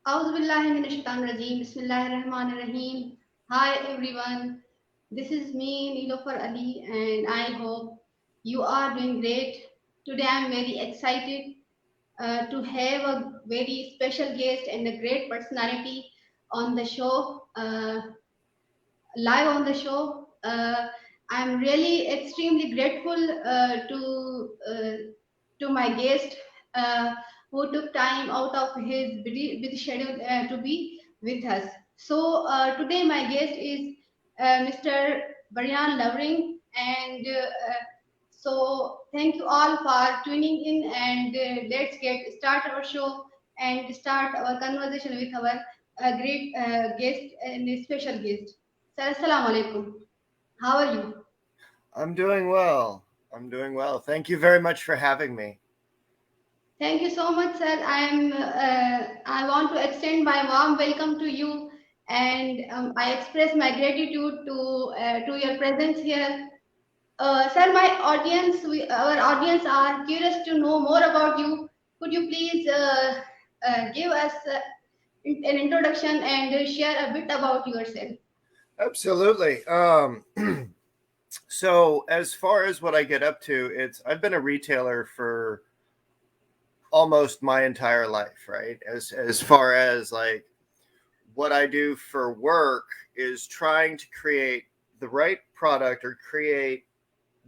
A'udhu billahi minash shaitanir rajeem. Bismillahir rahmanir rahim. Hi everyone. This is me, Nilofar Ali, and I hope you are doing great. Today I'm very excited to have a very special guest and a great personality on the show, live on the show. I'm really extremely grateful to my guest who took time out of his busy schedule to be with us. So today my guest is Mr. Bryan Lovering, and so thank you all for tuning in, and let's get start our show and start our conversation with our great guest and a special guest. Sir, assalamu alaikum. How are you? I'm doing well. I'm doing well. Thank you very much for having me. Thank you so much, sir. I want to extend my warm welcome to you, and I express my gratitude to your presence here. Sir, our audience are curious to know more about you. Could you please give us an introduction and share a bit about yourself? Absolutely. So as far as what I get up to, I've been a retailer for almost my entire life, right? As far as like what I do for work is trying to create the right product or create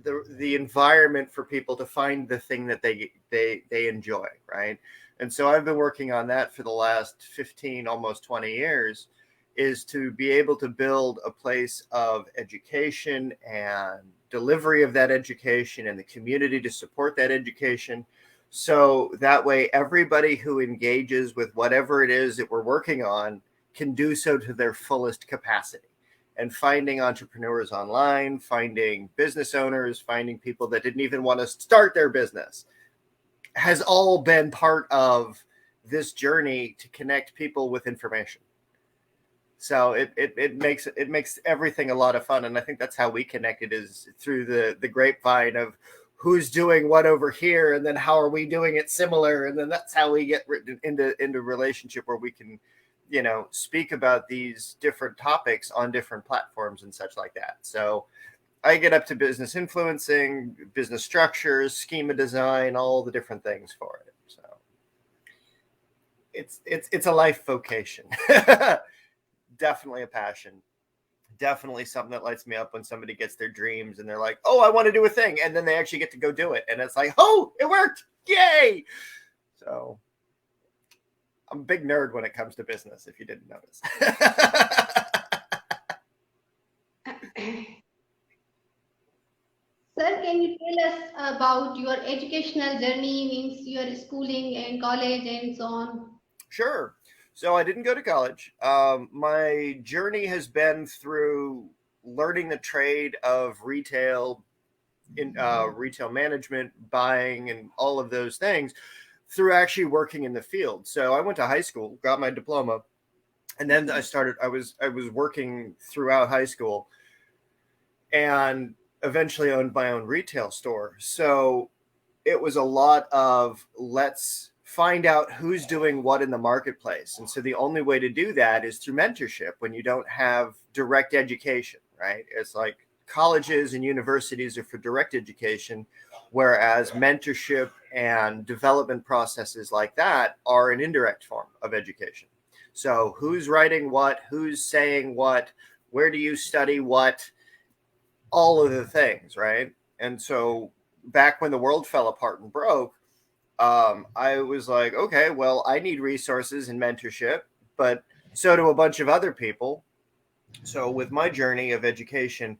the environment for people to find the thing that they enjoy, right? And so I've been working on that for the last 15, almost 20 years, is to be able to build a place of education and delivery of that education and the community to support that education. So that way everybody who engages with whatever it is that we're working on can do so to their fullest capacity. And finding entrepreneurs online, finding business owners, finding people that didn't even want to start their business has all been part of this journey to connect people with information. So it makes everything a lot of fun. And I think that's how we connected, is through the grapevine of who's doing what over here, and then how are we doing it similar, and then that's how we get into relationship where we can speak about these different topics on different platforms and such like that. So I get up to business influencing, business structures, schema design, all the different things for it. So it's a life vocation. Definitely a passion. Definitely something that lights me up when somebody gets their dreams and they're like, oh, I want to do a thing. And then they actually get to go do it. And it's like, oh, it worked. Yay. So I'm a big nerd when it comes to business, if you didn't notice. Sir, can you tell us about your educational journey, means your schooling and college and so on? Sure. So I didn't go to college. My journey has been through learning the trade of retail, in retail management, buying, and all of those things through actually working in the field. So I went to high school, got my diploma, and then I was working throughout high school, and eventually owned my own retail store. So it was a lot of, let's find out who's doing what in the marketplace. And so the only way to do that is through mentorship when you don't have direct education, right? It's like colleges and universities are for direct education, whereas mentorship and development processes like that are an indirect form of education. So who's writing what, who's saying what, where do you study what, all of the things, right? And so back when the world fell apart and broke, I was like, okay, well, I need resources and mentorship, but so do a bunch of other people. So with my journey of education,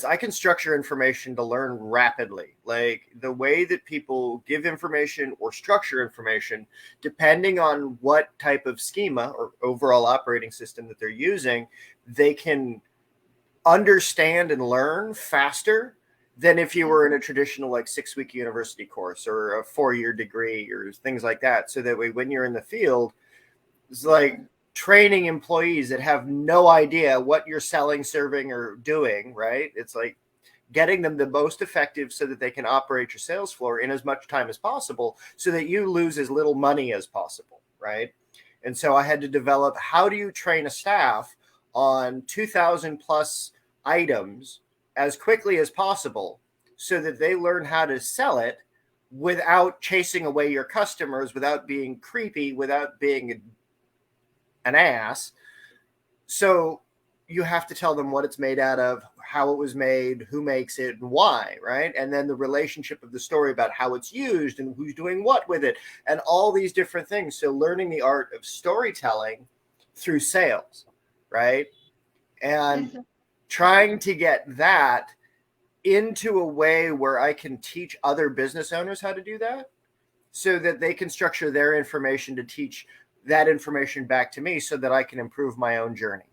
I can structure information to learn rapidly. Like the way that people give information or structure information, depending on what type of schema or overall operating system that they're using, they can understand and learn faster than if you were in a traditional like 6-week university course or a 4-year degree or things like that. So that way, when you're in the field, it's like training employees that have no idea what you're selling, serving, or doing, right? It's like getting them the most effective so that they can operate your sales floor in as much time as possible so that you lose as little money as possible, right? And so I had to develop, how do you train a staff on 2,000 plus items as quickly as possible so that they learn how to sell it without chasing away your customers, without being creepy, without being an ass. So you have to tell them what it's made out of, how it was made, who makes it, and why, right? And then the relationship of the story about how it's used and who's doing what with it, and all these different things. So learning the art of storytelling through sales, right? And Yes, sir. trying to get that into a way where I can teach other business owners how to do that so that they can structure their information to teach that information back to me so that I can improve my own journey.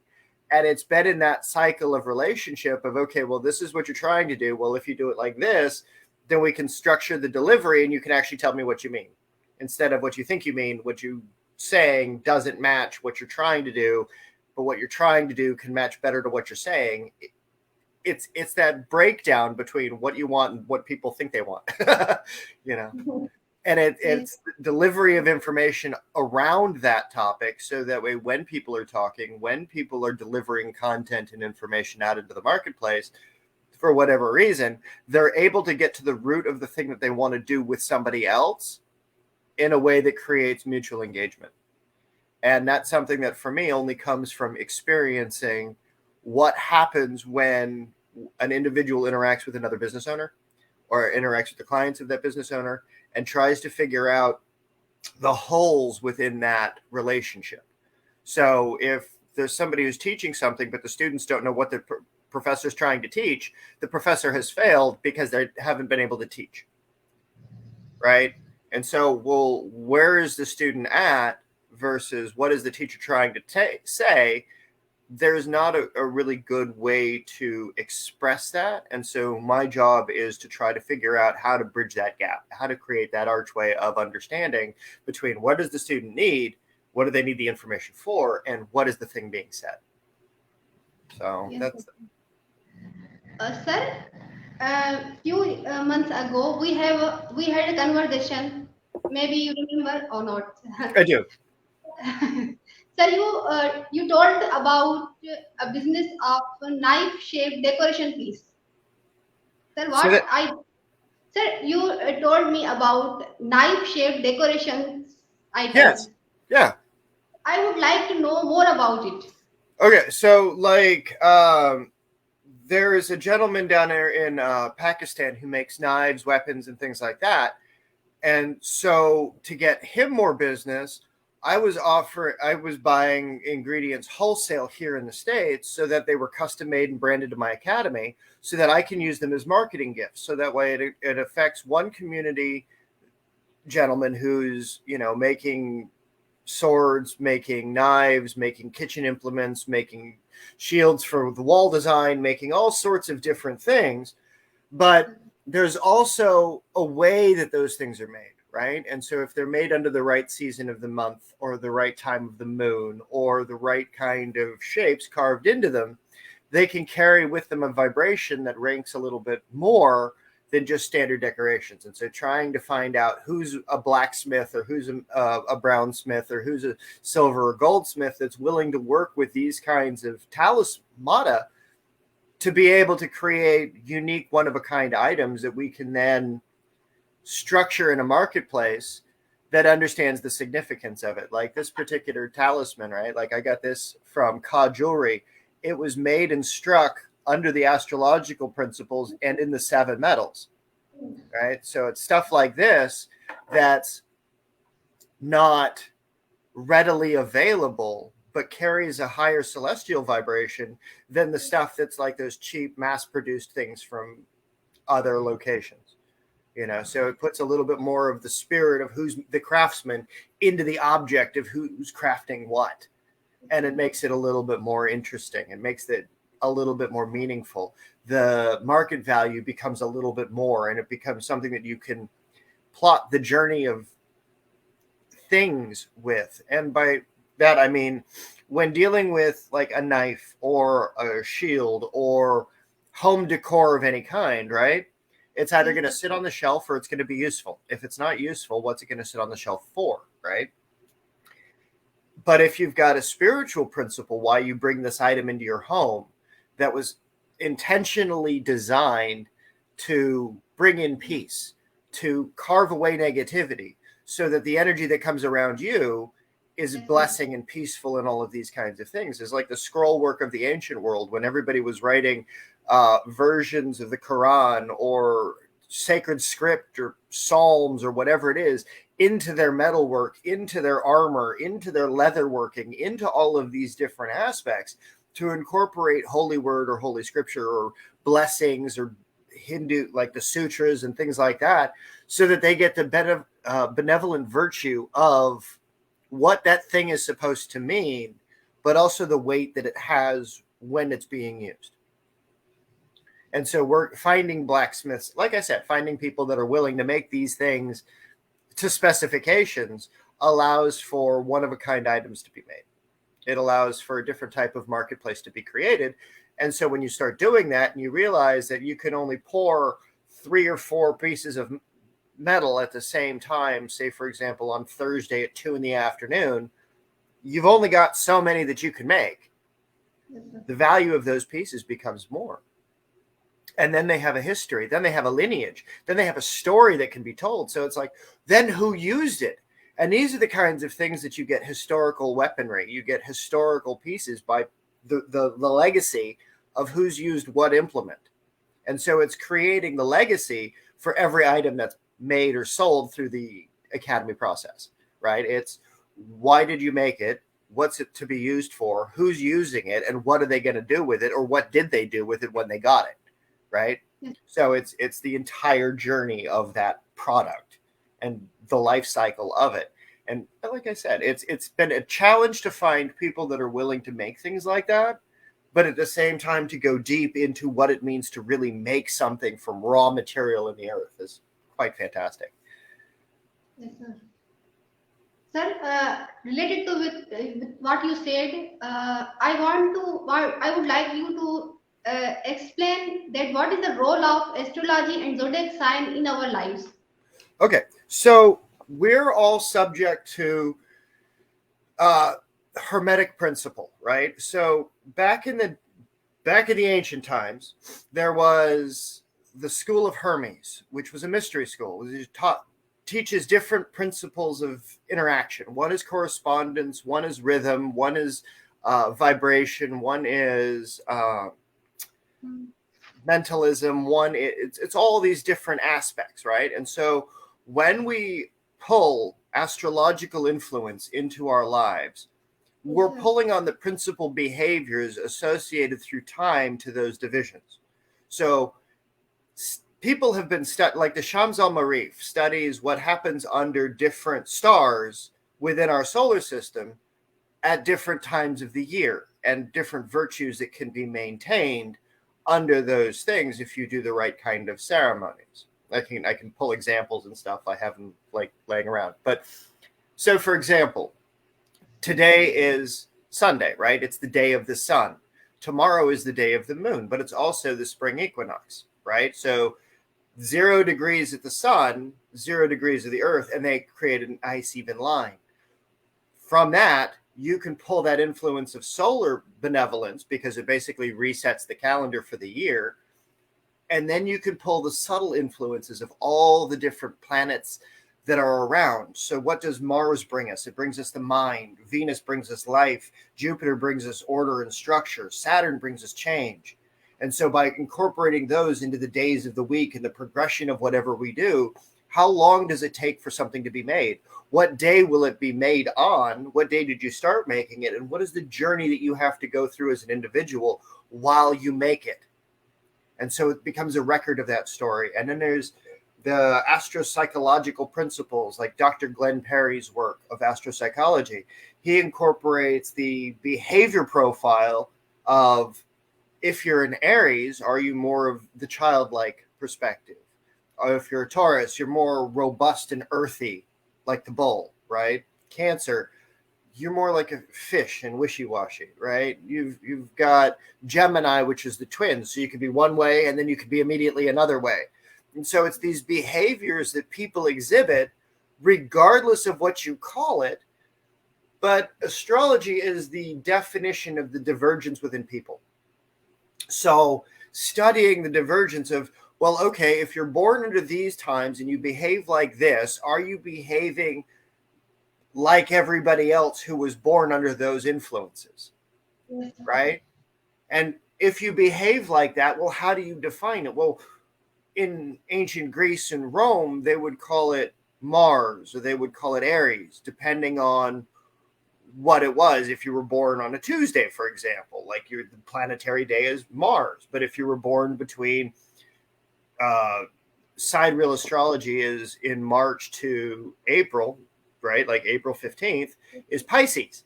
And it's been in that cycle of relationship of, okay, well, this is what you're trying to do. Well, if you do it like this, then we can structure the delivery and you can actually tell me what you mean instead of what you think you mean. What you saying doesn't match what you're trying to do, but what you're trying to do can match better to what you're saying. It's that breakdown between what you want and what people think they want, you know. And Yes, it's delivery of information around that topic so that way when people are talking, when people are delivering content and information out into the marketplace for whatever reason, they're able to get to the root of the thing that they want to do with somebody else in a way that creates mutual engagement. And that's something that for me only comes from experiencing what happens when an individual interacts with another business owner or interacts with the clients of that business owner and tries to figure out the holes within that relationship. So if there's somebody who's teaching something, but the students don't know what the professor's trying to teach, the professor has failed because they haven't been able to teach, right? And so, well, where is the student at versus what is the teacher trying to say? There's not a really good way to express that. And so my job is to try to figure out how to bridge that gap, how to create that archway of understanding between what does the student need, what do they need the information for, and what is the thing being said. So yes, sir. that's Sir, few months ago we had a conversation. Maybe you remember or not. I do. Sir, you told about a business of knife shaped decoration piece. Sir, So that sir, you told me about knife shaped decoration yes, items. yeah. I would like to know more about it. Okay, so like there is a gentleman down there in Pakistan who makes knives, weapons, and things like that. And so to get him more business, I was buying ingredients wholesale here in the States so that they were custom made and branded to my academy so that I can use them as marketing gifts. So that way it affects one community gentleman who's, making swords, making knives, making kitchen implements, making shields for the wall design, making all sorts of different things. But there's also a way that those things are made, right? And so if they're made under the right season of the month or the right time of the moon or the right kind of shapes carved into them, they can carry with them a vibration that ranks a little bit more than just standard decorations. And so trying to find out who's a blacksmith or who's a brownsmith or who's a silver or goldsmith that's willing to work with these kinds of talismata to be able to create unique one-of-a-kind items that we can then structure in a marketplace that understands the significance of it. Like this particular talisman, right? Like I got this from Ka Jewelry. It was made and struck under the astrological principles and in the 7 metals, right? So it's stuff like this that's not readily available but carries a higher celestial vibration than the stuff that's like those cheap mass-produced things from other locations. So it puts a little bit more of the spirit of who's the craftsman into the object of who's crafting what, and it makes it a little bit more interesting. It makes it a little bit more meaningful. The market value becomes a little bit more, and it becomes something that you can plot the journey of things with. And by that I mean when dealing with like a knife or a shield or home decor of any kind, right? It's either Yes, going to sir. sit on the shelf or it's going to be useful. If it's not useful, what's it going to sit on the shelf for, right? But if you've got a spiritual principle why you bring this item into your home that was intentionally designed to bring in peace, to carve away negativity, so that the energy that comes around you is Yes, sir. blessing and peaceful and all of these kinds of things. It's like the scroll work of the ancient world when everybody was writing versions of the Quran or sacred script or psalms or whatever it is into their metalwork, into their armor, into their leather working, into all of these different aspects to incorporate holy word or holy scripture or blessings or Hindu, like the sutras and things like that, so that they get the benevolent virtue of what that thing is supposed to mean, but also the weight that it has when it's being used. And so we're finding blacksmiths, like I said, finding people that are willing to make these things to specifications allows for one-of-a-kind items to be made. It allows for a different type of marketplace to be created. And so when you start doing that and you realize that you can only pour 3 or 4 pieces of metal at the same time, say, for example, on Thursday at 2 p.m, you've only got so many that you can make. Yes, sir. The value of those pieces becomes more. And then they have a history, then they have a lineage, then they have a story that can be told. So it's like, then who used it? And these are the kinds of things that you get historical weaponry. You get historical pieces by the legacy of who's used what implement. And so it's creating the legacy for every item that's made or sold through the Academy process, right? It's why did you make it? What's it to be used for? Who's using it? And what are they going to do with it? Or what did they do with it when they got it, right? Yes. So it's the entire journey of that product and the life cycle of it. And like I said, it's been a challenge to find people that are willing to make things like that, but at the same time to go deep into what it means to really make something from raw material in the earth is quite fantastic. Yes, sir. Sir, related to with what you said, I would like you to explain that what is the role of astrology and zodiac sign in our lives. Okay, so we're all subject to hermetic principle, right? So back in the ancient times, there was the school of Hermes, which was a mystery school. It teaches different principles of interaction. One is correspondence, one is rhythm, one is vibration, one is mentalism, it's all these different aspects, right? And so when we pull astrological influence into our lives, we're pulling on the principal behaviors associated through time to those divisions. So people have been like the Shams al-Marif studies what happens under different stars within our solar system at different times of the year and different virtues that can be maintained under those things if you do the right kind of ceremonies. I can pull examples and stuff. I have them like laying around. But so, for example, today is Sunday, right? It's the day of the sun. Tomorrow is the day of the moon, but it's also the spring equinox, right? So 0 degrees at the sun, 0 degrees of the earth, and they create a nice even line. From that, you can pull that influence of solar benevolence because it basically resets the calendar for the year. And then you can pull the subtle influences of all the different planets that are around. So what does Mars bring us? It brings us the mind. Venus brings us life. Jupiter brings us order and structure. Saturn brings us change. And so by incorporating those into the days of the week and the progression of whatever we do, how long does it take for something to be made? What day will it be made on? What day did you start making it? And what is the journey that you have to go through as an individual while you make it? And so it becomes a record of that story. And then there's the astropsychological principles, like Dr. Glenn Perry's work of astropsychology. He incorporates the behavior profile of, if you're an Aries, are you more of the childlike perspective? Or if you're a Taurus, you're more robust and earthy, like the bull, right? Cancer, you're more like a fish and wishy-washy, right? You've got Gemini, which is the twins. So you could be one way and then you could be immediately another way. And so it's these behaviors that people exhibit, regardless of what you call it, But astrology is the definition of the divergence within people. So studying the divergence of, well, okay, if you're born under these times and you behave like this, are you behaving like everybody else who was born under those influences? Yes. Right? And if you behave like that, well, how do you define it? Well, in ancient Greece and Rome, they would call it Mars or they would call it Aries, depending on what it was. If you were born on a Tuesday, for example, like the planetary day is Mars. But if you were born between sidereal astrology is in March to April, right? Like April 15th is Pisces.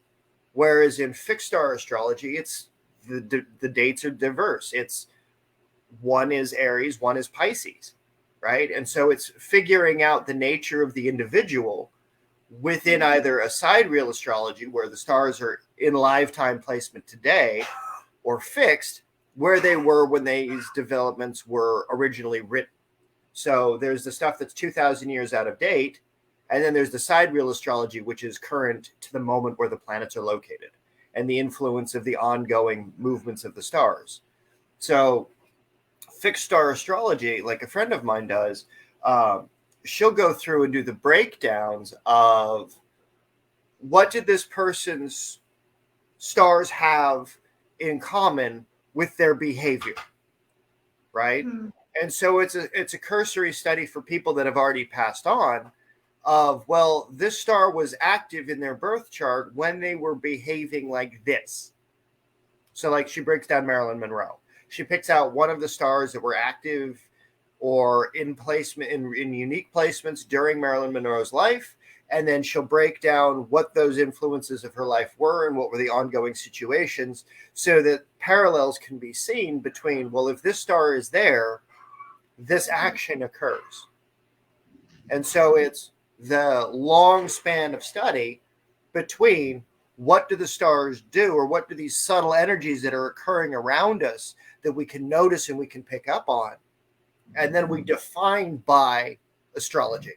Whereas in fixed star astrology, it's the dates are diverse. It's one is Aries, one is Pisces, right? And so it's figuring out the nature of the individual within either a sidereal astrology where the stars are in lifetime placement today, or fixed where they were when these developments were originally written. So there's the stuff that's 2,000 years out of date, and then there's the sidereal astrology, which is current to the moment where the planets are located and the influence of the ongoing movements of the stars. So fixed star astrology, like a friend of mine does, she'll go through and do the breakdowns of what did this person's stars have in common with their behavior, right? And so it's a cursory study for people that have already passed on of, well, this star was active in their birth chart when they were behaving like this. So like she breaks down Marilyn Monroe. She picks out one of the stars that were active or in placement in unique placements during Marilyn Monroe's life, and then she'll break down what those influences of her life were and what were the ongoing situations, so that parallels can be seen between, well, if this star is there, this action occurs. And so it's the long span of study between what do the stars do, or what do these subtle energies that are occurring around us that we can notice and we can pick up on, and then we define by astrology.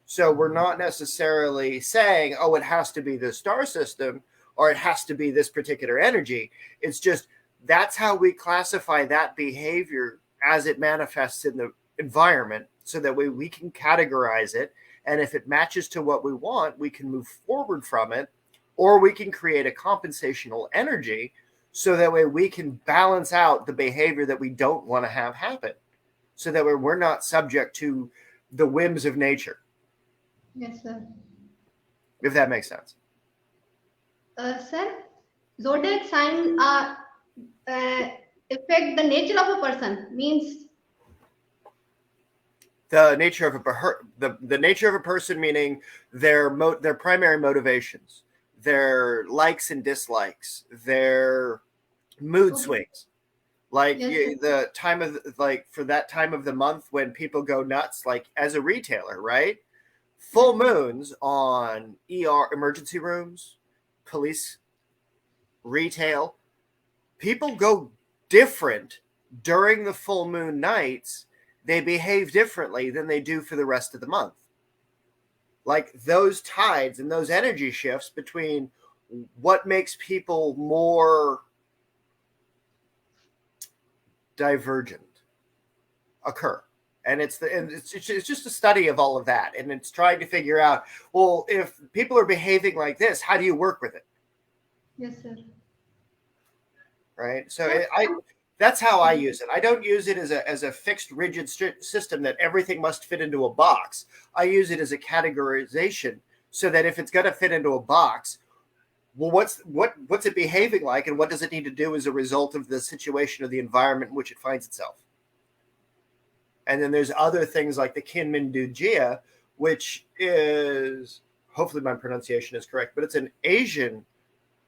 So we're not necessarily saying, oh, it has to be the star system or it has to be this particular energy. It's just that's how we classify that behavior as it manifests in the environment, so that we can categorize it. And if it matches to what we want, we can move forward from it, or we can create a compensational energy so that way we can balance out the behavior that we don't want to have happen, so that we're not subject to the whims of nature. Yes, sir. If that makes sense. Sir, zodiac sign affect the nature of a person, means The nature of the nature of a person, meaning their primary motivations, their likes and dislikes, their mood swings. Like yes, the time of, like for that time of the month when people go nuts, like as a retailer, right? Full moons on ER, emergency rooms, police, retail, people go different during the full moon nights. They behave differently than they do for the rest of the month. Like those tides and those energy shifts between what makes people more divergent occur. And it's just a study of all of that, and it's trying to figure out, well, if people are behaving like this, how do you work with it? yes, sir. Right. So that's how I use it. I don't use it as a fixed, rigid system that everything must fit into a box. I use it as a categorization, so that if it's going to fit into a box, well, what's it behaving like, and what does it need to do as a result of the situation or the environment in which it finds itself? And then there's other things like the Kinmindu Jia, which is, hopefully my pronunciation is correct, but it's an Asian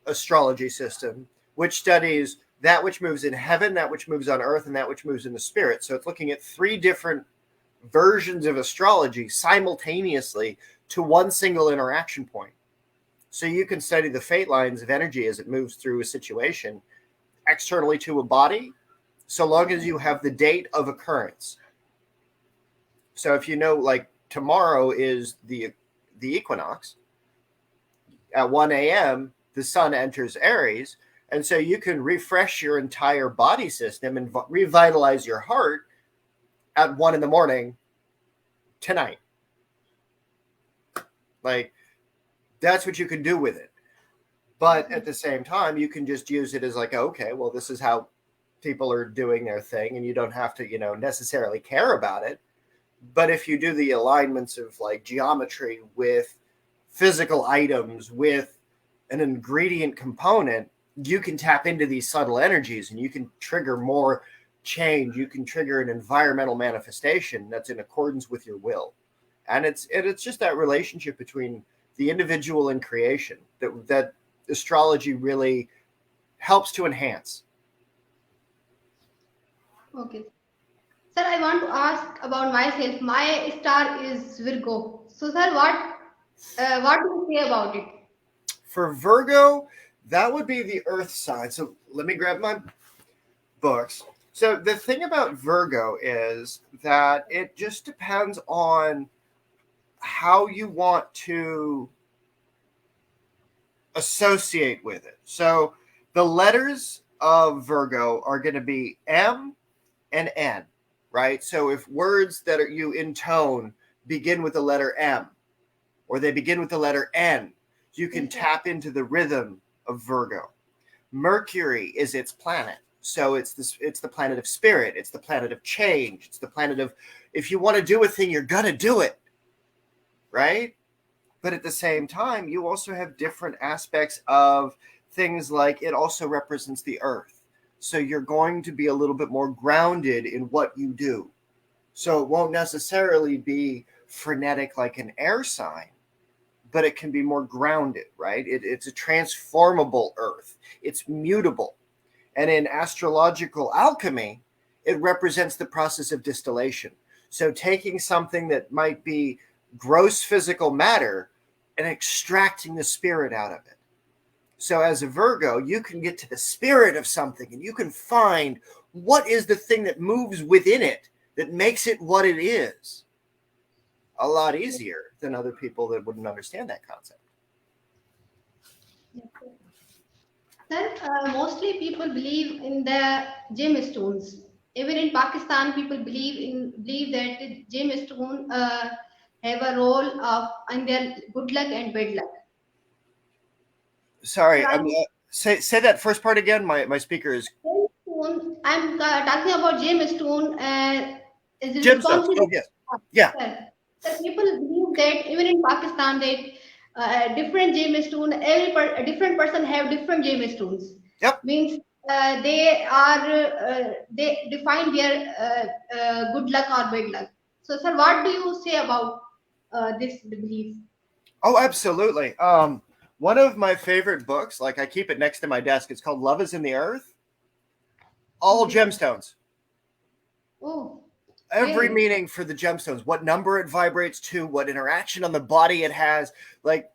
astrology system which studies that which moves in heaven, that which moves on earth, and that which moves in the spirit. So it's looking at three different versions of astrology simultaneously to one single interaction point. So you can study the fate lines of energy as it moves through a situation externally to a body, so long as you have the date of occurrence. So if you know, like tomorrow is the equinox, At 1 a.m., the sun enters Aries. And so you can refresh your entire body system and revitalize your heart at 1 in the morning tonight. Like, that's what you can do with it. But at the same time, you can just use it as like, okay, well, this is how people are doing their thing, and you don't have to, necessarily care about it. But if you do the alignments of like geometry with physical items, with an ingredient component, you can tap into these subtle energies and you can trigger more change. You can trigger an environmental manifestation that's in accordance with your will. And it's just that relationship between the individual and creation that astrology really helps to enhance. Okay. Sir, I want to ask about myself. My star is Virgo. So, sir, what do you say about it? For Virgo, that would be the earth sign. So let me grab my books. So the thing about Virgo is that it just depends on how you want to associate with it. So the letters of Virgo are going to be M and N, right? So if words that are you intone begin with the letter M or they begin with the letter N, you can tap into the rhythm of Virgo. Mercury is its planet. So it's the planet of spirit. It's the planet of change. It's the planet of, if you want to do a thing, you're going to do it, right? But at the same time, you also have different aspects of things like it also represents the earth. So you're going to be a little bit more grounded in what you do. So it won't necessarily be frenetic like an air sign, but it can be more grounded, right? It's a transformable earth. It's mutable. And in astrological alchemy, it represents the process of distillation. So taking something that might be gross physical matter and extracting the spirit out of it. So as a Virgo, you can get to the spirit of something and you can find what is the thing that moves within it that makes it what it is. A lot easier than other people that wouldn't understand that concept. Sir, mostly people believe in the gemstones. Even in Pakistan, people believe that the gemstone have a role of in their good luck and bad luck. Sir, Sorry, say that first part again. My speaker is I'm talking about gemstone is gemstones. responsible. Oh yes, yeah. Sir, people believe that even in Pakistan that different gemstone, a different person have different gemstones. Yep. Means they define their good luck or bad luck. So, sir, what do you say about this belief? Oh, absolutely. One of my favorite books, like I keep it next to my desk, it's called Love is in the Earth. All Okay. gemstones. Oh, Every really? meaning for the gemstones, what number it vibrates to, what interaction on the body it has, like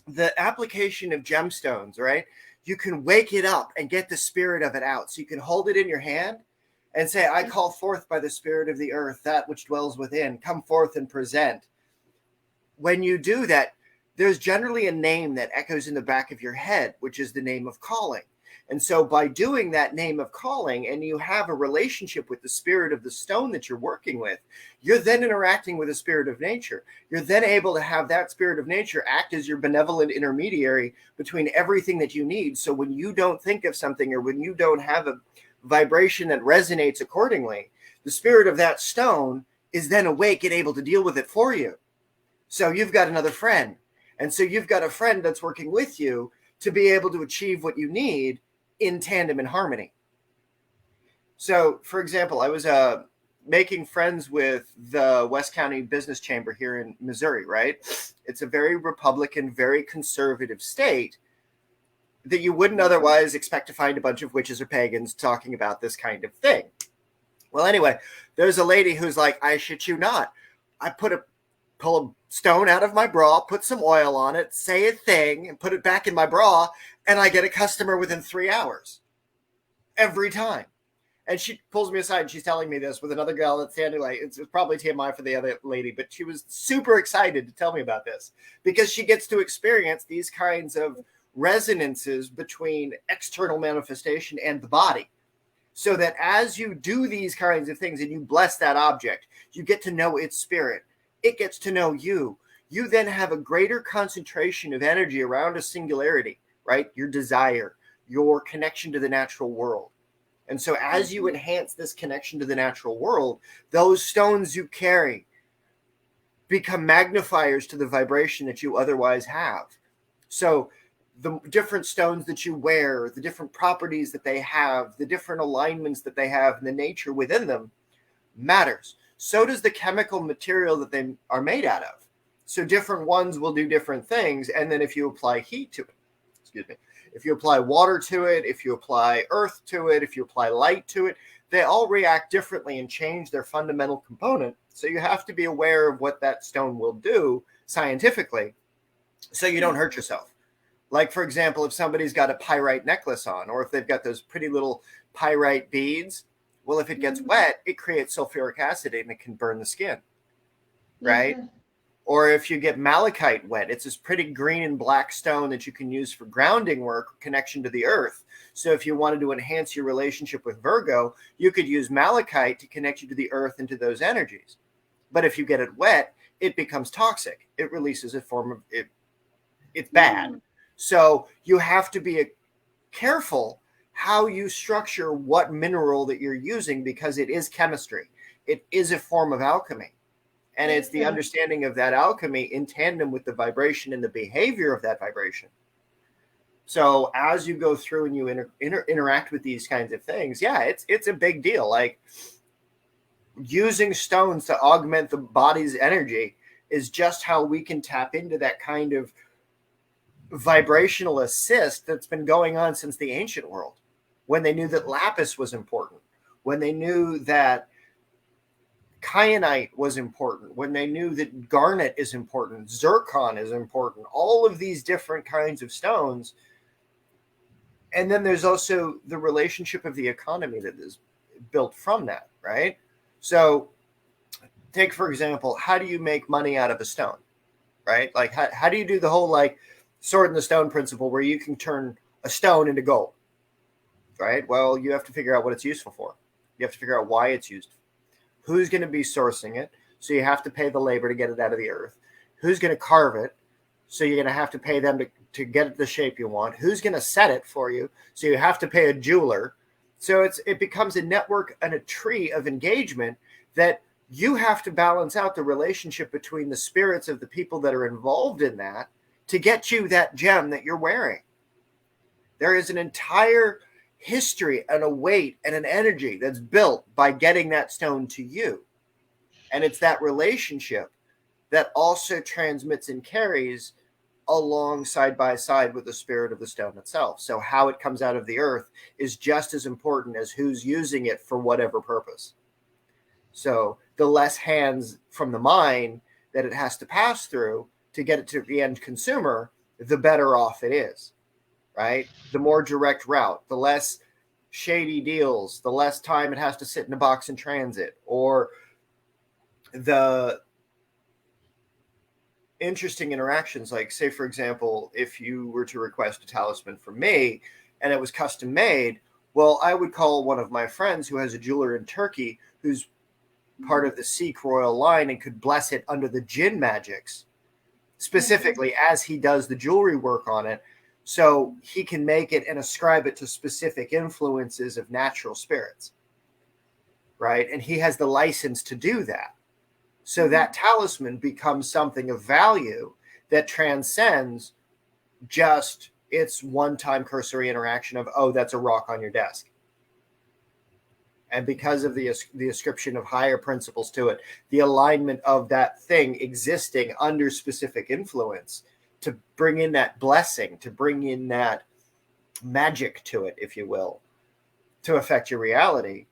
the application of gemstones, right? You can wake it up and get the spirit of it out. So you can hold it in your hand and say, I call forth by the spirit of the earth that which dwells within. Come forth and present. When you do that, there's generally a name that echoes in the back of your head, which is the name of calling. And so by doing that name of calling and you have a relationship with the spirit of the stone that you're working with, you're then interacting with the spirit of nature. You're then able to have that spirit of nature act as your benevolent intermediary between everything that you need. So when you don't think of something or when you don't have a vibration that resonates accordingly, the spirit of that stone is then awake and able to deal with it for you. So you've got another friend. And so you've got a friend that's working with you to be able to achieve what you need in tandem and harmony. So, for example, I was making friends with the West County Business Chamber here in Missouri, right? It's a very Republican, very conservative state that you wouldn't otherwise expect to find a bunch of witches or pagans talking about this kind of thing. Well, anyway, there's a lady who's like, I shit you not. I pull a stone out of my bra, put some oil on it, say a thing, and put it back in my bra, and I get a customer within 3 hours. Every time. And she pulls me aside and she's telling me this with another girl that's standing, like, it's probably TMI for the other lady, but she was super excited to tell me about this because she gets to experience these kinds of resonances between external manifestation and the body. So that as you do these kinds of things and you bless that object, you get to know its spirit. It gets to know you. You then have a greater concentration of energy around a singularity, right? Your desire, your connection to the natural world. And so as you enhance this connection to the natural world, those stones you carry become magnifiers to the vibration that you otherwise have. So the different stones that you wear, the different properties that they have, the different alignments that they have, and the nature within them matters. So does the chemical material that they are made out of. So different ones will do different things. And then if you apply heat to it, if you apply water to it, if you apply earth to it, if you apply light to it, they all react differently and change their fundamental component. So you have to be aware of what that stone will do scientifically so you don't hurt yourself. Like, for example, if somebody's got a pyrite necklace on, or if they've got those pretty little pyrite beads, well, if it gets wet, it creates sulfuric acid and it can burn the skin, right? Yes, Or if you get malachite wet, it's this pretty green and black stone that you can use for grounding work, connection to the earth. So if you wanted to enhance your relationship with Virgo, you could use malachite to connect you to the earth and to those energies. But if you get it wet, it becomes toxic. It releases a form of it. It's bad. So you have to be careful how you structure what mineral that you're using, because it is chemistry. It is a form of alchemy. And it's the understanding of that alchemy in tandem with the vibration and the behavior of that vibration. So as you go through and you interact with these kinds of things, yeah, it's a big deal. Like, using stones to augment the body's energy is just how we can tap into that kind of vibrational assist that's been going on since the ancient world, when they knew that lapis was important, when they knew that kyanite was important, when they knew that garnet is important, zircon is important, all of these different kinds of stones. And then there's also the relationship of the economy that is built from that, right? So take, for example, how do you make money out of a stone, right? Like, how do you do the whole, like, sword in the stone principle where you can turn a stone into gold, right? Well, you have to figure out what it's useful for. You have to figure out why it's used. Who's going to be sourcing it? So you have to pay the labor to get it out of the earth. Who's going to carve it? So you're going to have to pay them to get it the shape you want. Who's going to set it for you? So you have to pay a jeweler. So it becomes a network and a tree of engagement that you have to balance out the relationship between the spirits of the people that are involved in that to get you that gem that you're wearing. There is an entire history and a weight and an energy that's built by getting that stone to you. And it's that relationship that also transmits and carries along side by side with the spirit of the stone itself. So how it comes out of the earth is just as important as who's using it for whatever purpose. So the less hands from the mine that it has to pass through to get it to the end consumer, the better off it is, right? The more direct route, the less shady deals, the less time it has to sit in a box in transit, or the interesting interactions. Like, say, for example, if you were to request a talisman from me and it was custom made, well, I would call one of my friends who has a jeweler in Turkey who's part of the Sikh royal line and could bless it under the jinn magics, specifically as he does the jewelry work on it, so he can make it and ascribe it to specific influences of natural spirits, right? And he has the license to do that. So that talisman becomes something of value that transcends just its one-time cursory interaction of, oh, that's a rock on your desk. And because of the ascription of higher principles to it, the alignment of that thing existing under specific influence to bring in that blessing, to bring in that magic to it, if you will, to affect your reality,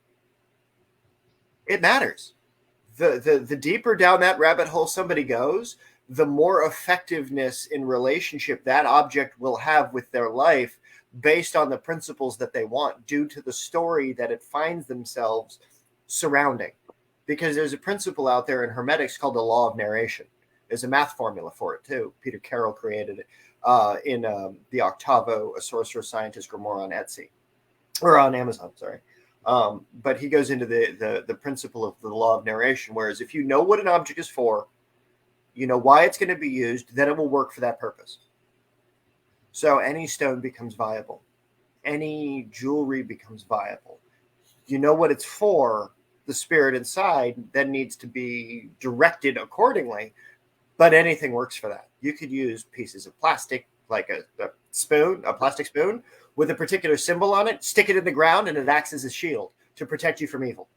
it matters. The deeper down that rabbit hole somebody goes, the more effectiveness in relationship that object will have with their life based on the principles that they want due to the story that it finds themselves surrounding. Because there's a principle out there in Hermetics called the law of narration. There's a math formula for it too. Peter Carroll created it in the Octavo, A Sorcerer Scientist Grimoire on Etsy, or on Amazon, sorry. But he goes into the principle of the law of narration, whereas if you know what an object is for, you know why it's going to be used, then it will work for that purpose. So any stone becomes viable. Any jewelry becomes viable. You know what it's for, the spirit inside then needs to be directed accordingly, but anything works for that. You could use pieces of plastic, like a spoon, a plastic spoon, with a particular symbol on it, stick it in the ground, and it acts as a shield to protect you from evil.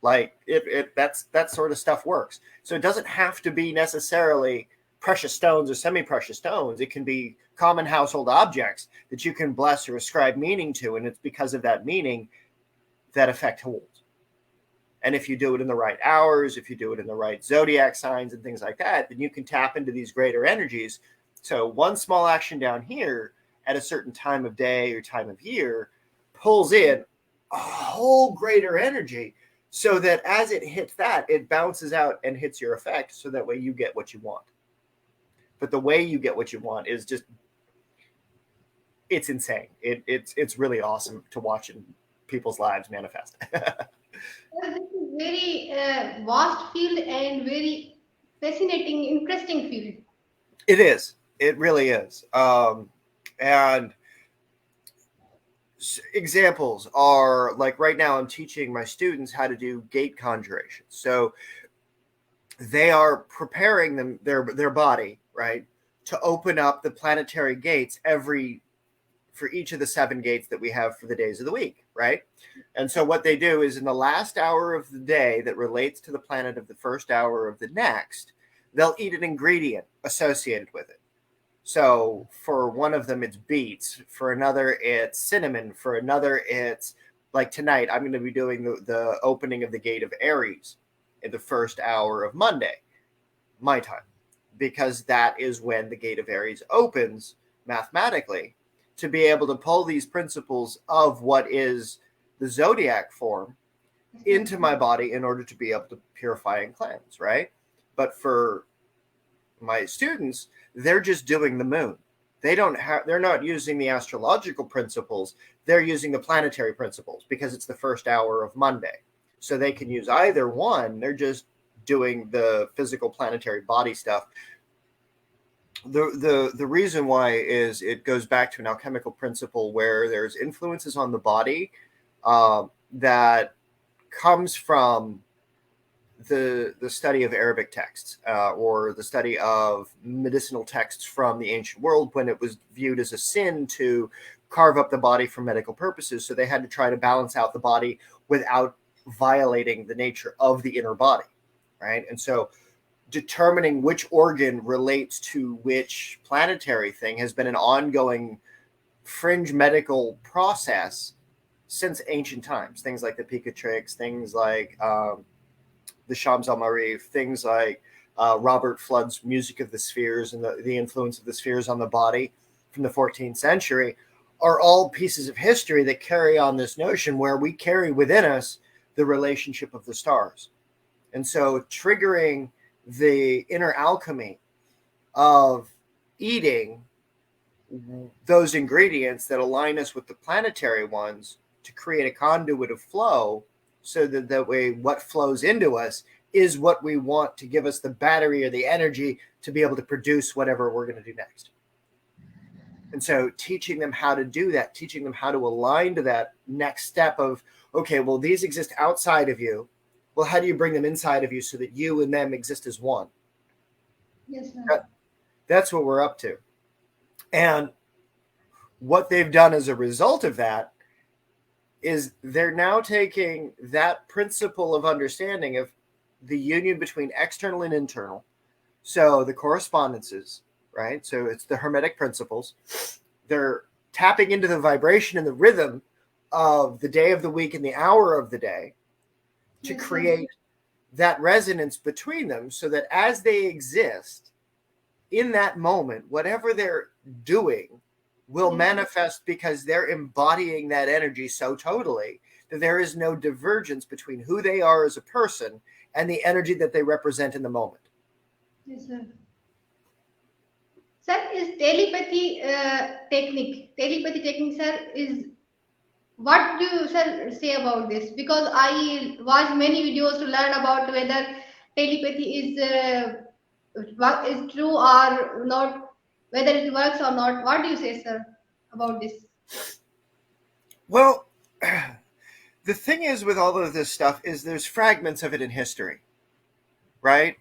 Like that sort of stuff works. So it doesn't have to be necessarily precious stones or semi-precious stones. It can be common household objects that you can bless or ascribe meaning to, and it's because of that meaning that effect holds. And if you do it in the right hours, if you do it in the right zodiac signs and things like that, then you can tap into these greater energies. So one small action down here at a certain time of day or time of year pulls in a whole greater energy, so that as it hits that, it bounces out and hits your effect, so that way you get what you want. But the way you get what you want is just, it's insane. It's really awesome to watch in people's lives manifest. This is very vast field and very fascinating, interesting field. It is. It really is. And examples are, like right now I'm teaching my students how to do gate conjuration. So they are preparing their body, right, to open up the planetary gates for each of the 7 gates that we have for the days of the week, right? And so what they do is in the last hour of the day that relates to the planet of the first hour of the next, they'll eat an ingredient associated with it. So for one of them, it's beets. For another, it's cinnamon. For another, it's, like tonight, I'm going to be doing the opening of the gate of Aries in the first hour of Monday, my time, because that is when the gate of Aries opens mathematically, to be able to pull these principles of what is the zodiac form into my body in order to be able to purify and cleanse, right? But for my students, they're just doing the moon. They're not using the astrological principles. They're using the planetary principles because it's the first hour of Monday. So they can use either one. They're just doing the physical planetary body stuff. The reason why is it goes back to an alchemical principle where there's influences on the body that comes from the study of Arabic texts or the study of medicinal texts from the ancient world, when it was viewed as a sin to carve up the body for medical purposes. So they had to try to balance out the body without violating the nature of the inner body, right? And so determining which organ relates to which planetary thing has been an ongoing fringe medical process since ancient times. Things like the Picatrix, things like the Shams al Marif, things like Robert Flood's Music of the Spheres and the influence of the spheres on the body from the 14th century are all pieces of history that carry on this notion where we carry within us the relationship of the stars. And so triggering the inner alchemy of eating those ingredients that align us with the planetary ones to create a conduit of flow, so that way what flows into us is what we want to give us the battery or the energy to be able to produce whatever we're going to do next. And so teaching them how to do that, teaching them how to align to that next step of, okay, well, these exist outside of you. Well, how do you bring them inside of you so that you and them exist as one? Yes, sir. That's what we're up to. And what they've done as a result of that is they're now taking that principle of understanding of the union between external and internal. So the correspondences, right? So it's the Hermetic principles. They're tapping into the vibration and the rhythm of the day of the week and the hour of the day to create that resonance between them, so that as they exist in that moment, whatever they're doing will Yes, sir. manifest because they're embodying that energy so totally that there is no divergence between who they are as a person and the energy that they represent in the moment. Yes, sir. Sir, is telepathy technique, sir, is what do you, sir, say about this? Because I watched many videos to learn about whether telepathy is true or not, whether it works or not. What do you say, sir, about this? Well, the thing is with all of this stuff is there's fragments of it in history, right?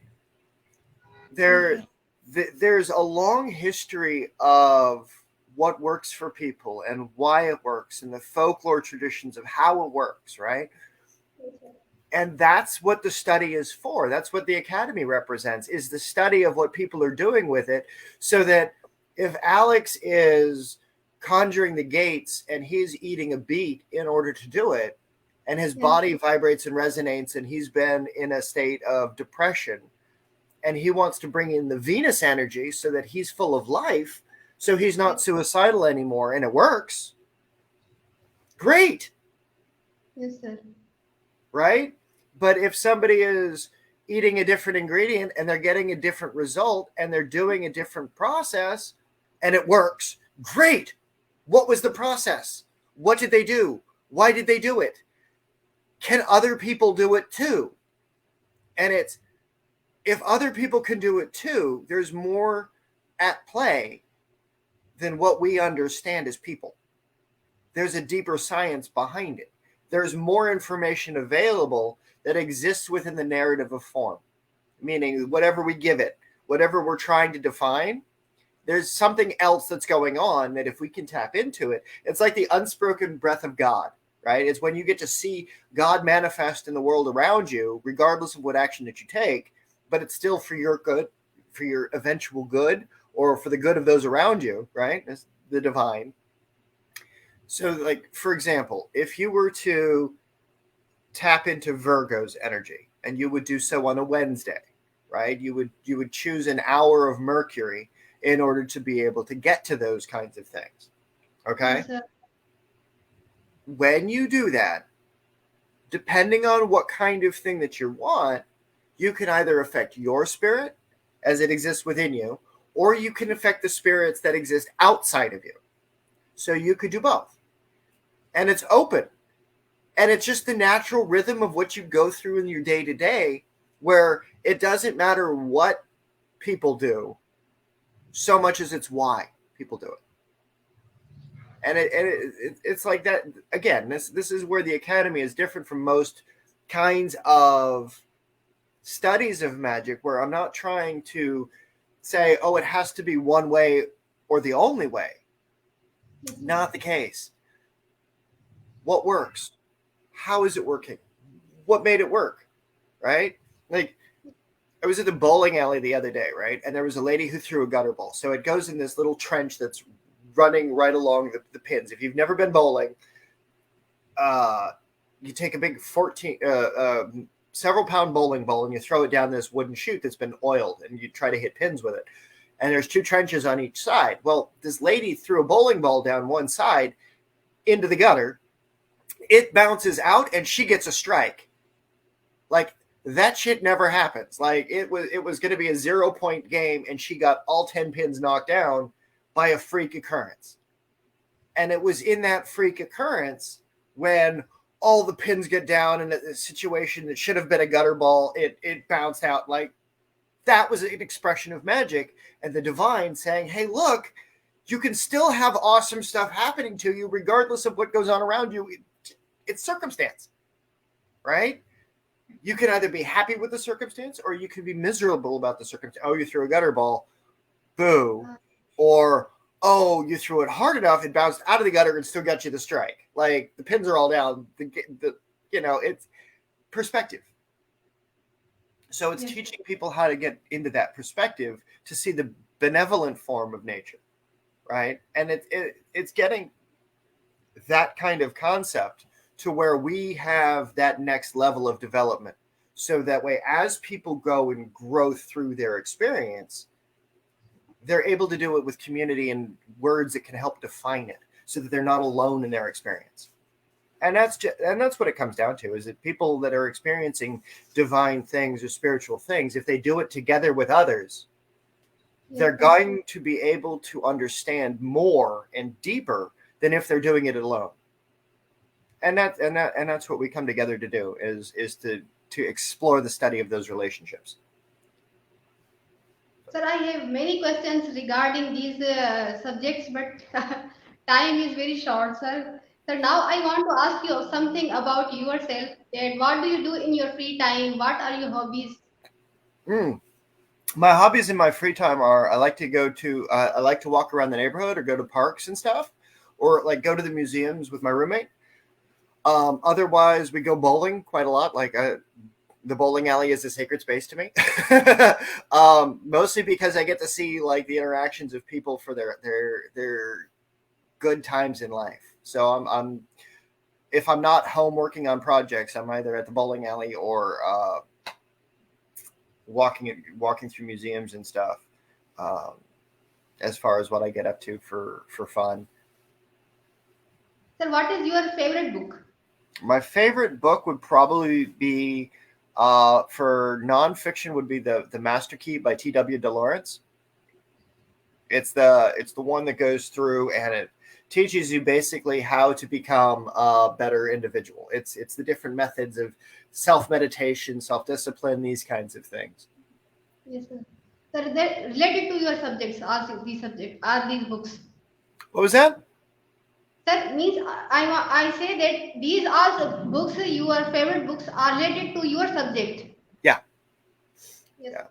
Yes, There, sir. there's a long history of what works for people and why it works and the folklore traditions of how it works, right? Yes, sir. And that's what the study is for. That's what the academy represents, is the study of what people are doing with it, so that if Alex is conjuring the gates and he's eating a beet in order to do it, and his Yes, body vibrates and resonates and he's been in a state of depression and he wants to bring in the Venus energy so that he's full of life, so he's yes, not suicidal anymore, and it works, great, yes, sir. right? But if somebody is eating a different ingredient and they're getting a different result and they're doing a different process and it works, great. What was the process? What did they do? Why did they do it? Can other people do it too? And it's, if other people can do it too, there's more at play than what we understand as people. There's a deeper science behind it. There's more information available that exists within the narrative of form, meaning whatever we give it, whatever we're trying to define, there's something else that's going on that if we can tap into it, it's like the unspoken breath of God, right? It's when you get to see God manifest in the world around you, regardless of what action that you take, but it's still for your good, for your eventual good, or for the good of those around you, right? It's the divine. So, like, for example, if you were to tap into Virgo's energy and you would do so on a Wednesday, right? You would choose an hour of Mercury in order to be able to get to those kinds of things. Okay? Yes, sir. When you do that, depending on what kind of thing that you want, you can either affect your spirit as it exists within you, or you can affect the spirits that exist outside of you. So you could do both. And it's open. And it's just the natural rhythm of what you go through in your day to day, where it doesn't matter what people do so much as it's why people do it. And it's like that. Again, this is where the academy is different from most kinds of studies of magic, where I'm not trying to say, oh, it has to be one way or the only way. Yes, sir. Not the case. What works? How is it working? What made it work? Right? Like, I was at the bowling alley the other day, right? And there was a lady who threw a gutter ball. So it goes in this little trench that's running right along the pins. If you've never been bowling, you take a big 14, several pound bowling ball and you throw it down this wooden chute that's been oiled and you try to hit pins with it. And there's two trenches on each side. Well, this lady threw a bowling ball down one side into the gutter. It bounces out and she gets a strike. Like, that shit never happens. Like, it was going to be a 0-point game and she got all 10 pins knocked down by a freak occurrence. And it was in that freak occurrence when all the pins get down in a situation that should have been a gutter ball, it bounced out. Like, that was an expression of magic and the divine saying, hey, look, you can still have awesome stuff happening to you regardless of what goes on around you. It's circumstance, right? You can either be happy with the circumstance or you can be miserable about the circumstance. Oh, you threw a gutter ball, boo. Or, oh, you threw it hard enough, it bounced out of the gutter and still got you the strike. Like, the pins are all down. It's perspective. So it's Yes, teaching people how to get into that perspective to see the benevolent form of nature, right? And it's getting that kind of concept to where we have that next level of development. So that way, as people go and grow through their experience, they're able to do it with community and words that can help define it, so that they're not alone in their experience. And that's what it comes down to, is that people that are experiencing divine things or spiritual things, if they do it together with others, Yes, they're going to be able to understand more and deeper than if they're doing it alone. And that's what we come together to do, is to explore the study of those relationships. sir. I have many questions regarding these subjects, but time is very short, sir. So now I want to ask you something about yourself. That what do you do in your free time? What are your hobbies? Mm. My hobbies in my free time are, I like to walk around the neighborhood or go to parks and stuff, or like go to the museums with my roommate. Otherwise, we go bowling quite a lot. The bowling alley is a sacred space to me. Mostly because I get to see like the interactions of people for their good times in life. So I'm if I'm not home working on projects, I'm either at the bowling alley or walking through museums and stuff. Um, as far as what I get up to for fun. Sir, what is your favorite book? My favorite book would probably be for nonfiction would be the Master Key by T.W. DeLawrence. It's the one that goes through and it teaches you basically how to become a better individual. It's the different methods of self meditation, self discipline, these kinds of things. Yes, sir. Sir, that related to your subjects, are these subjects, are these books? What was that? Sir, means I say that these are the books, your favorite books are related to your subject. Yeah, Yes. yeah.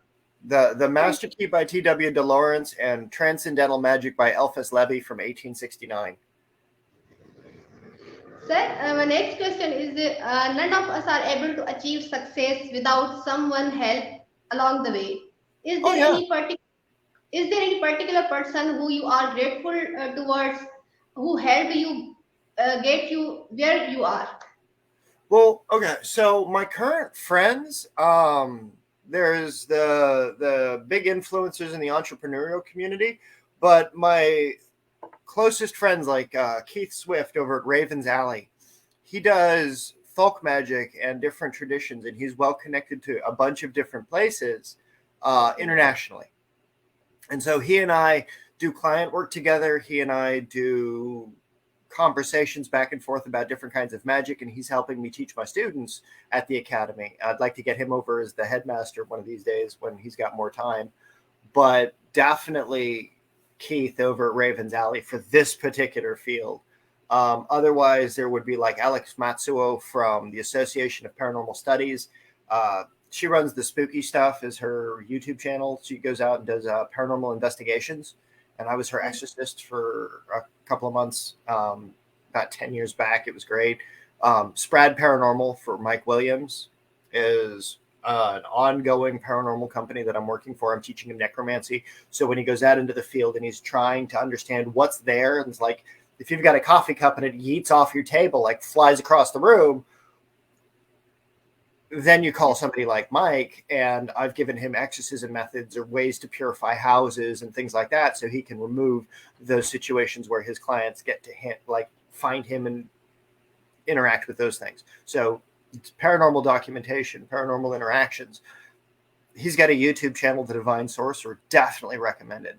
The Sir, Master Key by T.W. DeLawrence and Transcendental Magic by Eliphas Levi from 1869. my next question is none of us are able to achieve success without someone help along the way. Is Oh there yeah. any particular is there any particular person who you are grateful towards, who helped you get you where you are? Well, okay. So my current friends, there's the big influencers in the entrepreneurial community, but my closest friends like Keith Swift over at Ravens Alley, he does folk magic and different traditions, and he's well connected to a bunch of different places internationally. And so he and I do client work together. He and I do conversations back and forth about different kinds of magic, and he's helping me teach my students at the academy. I'd like to get him over as the headmaster one of these days when he's got more time, but definitely Keith over at Ravens Alley for this particular field. Otherwise, there would be like Alex Matsuo from the Association of Paranormal Studies. She runs the spooky stuff as her YouTube channel. She goes out and does paranormal investigations, and I was her exorcist for a couple of months, about 10 years back. It was great. Sprad Paranormal for Mike Williams is an ongoing paranormal company that I'm working for. I'm teaching him necromancy. So when he goes out into the field and he's trying to understand what's there, and it's like if you've got a coffee cup and it yeets off your table, like flies across the room, then you call somebody like Mike, and I've given him exorcism methods or ways to purify houses and things like that, so he can remove those situations where his clients get to find him and interact with those things. So it's paranormal documentation, paranormal interactions. He's got a YouTube channel, The Divine Sorcerer. Definitely recommended.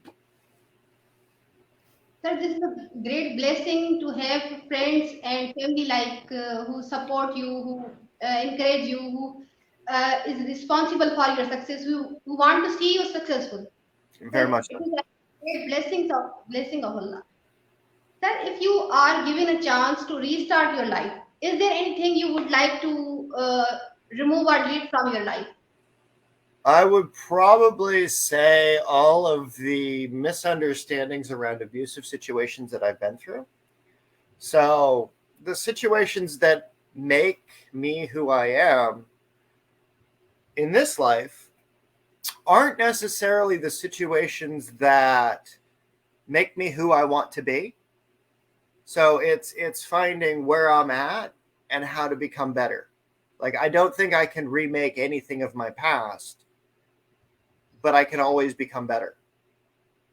Sir, this is a great blessing to have friends and family like who support you, who encourage you, who is responsible for your success, who want to see you successful. Sir, Very much it so. is a great blessing of Allah. Sir, if you are given a chance to restart your life, is there anything you would like to remove or delete from your life? I would probably say all of the misunderstandings around abusive situations that I've been through. So the situations that make me who I am in this life aren't necessarily the situations that make me who I want to be. So it's finding where I'm at and how to become better. Like I don't think I can remake anything of my past, but I can always become better.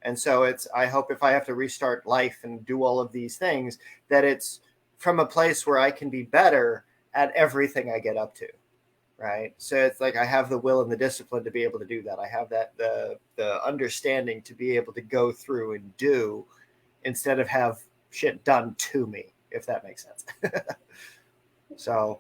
And so I hope if I have to restart life and do all of these things, that it's from a place where I can be better at everything I get up to. Right. So it's like I have the will and the discipline to be able to do that. I have that the understanding to be able to go through and do instead of have shit done to me, if that makes sense. So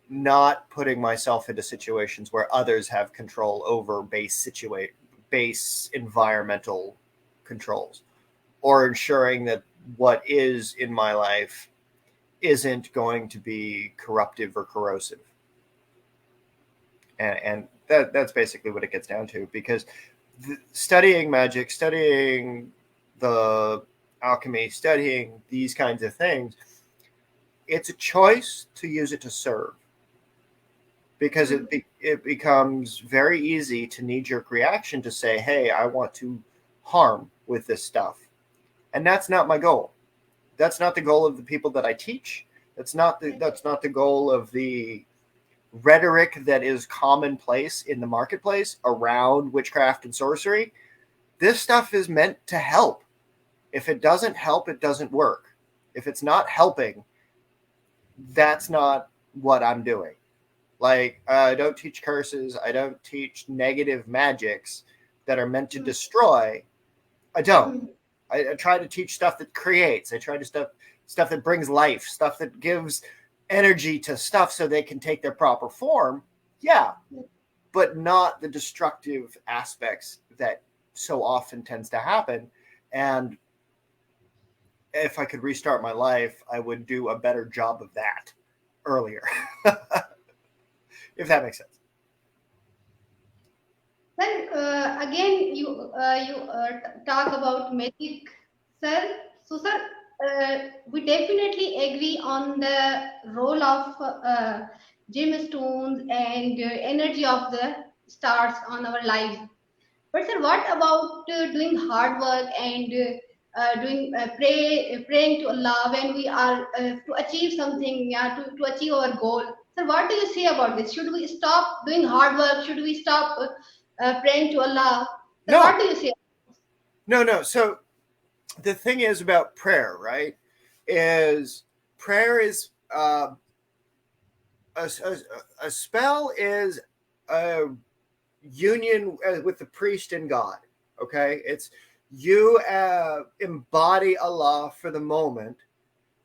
not putting myself into situations where others have control over base environmental controls, or ensuring that what is in my life isn't going to be corruptive or corrosive. And that's basically what it gets down to, because studying magic, studying the alchemy, studying these kinds of things, it's a choice to use it to serve, because it becomes very easy to knee-jerk reaction to say, hey, I want to harm with this stuff. And that's not my goal. That's not the goal of the people that I teach. That's not the goal of the rhetoric that is commonplace in the marketplace around witchcraft and sorcery. This stuff is meant to help. If it doesn't help, it doesn't work. If it's not helping, that's not what I'm doing. Like, I don't teach curses. I don't teach negative magics that are meant to destroy. I don't. I try to teach stuff that creates. I try to stuff that brings life, stuff that gives energy to stuff so they can take their proper form. Yeah, but not the destructive aspects that so often tends to happen. And if I could restart my life, I would do a better job of that earlier. If that makes sense. Then again, you talk about magic, sir. So, sir, we definitely agree on the role of gemstones and energy of the stars on our lives. But sir, what about doing hard work and doing praying to Allah when we are to achieve something, yeah, to achieve our goal? Sir, what do you say about this? Should we stop doing hard work? Should we stop praying to Allah? Sir, what No, do you say? no. So the thing is about prayer, right? Is prayer is a spell is a union with the priest and God. Okay, it's you embody Allah for the moment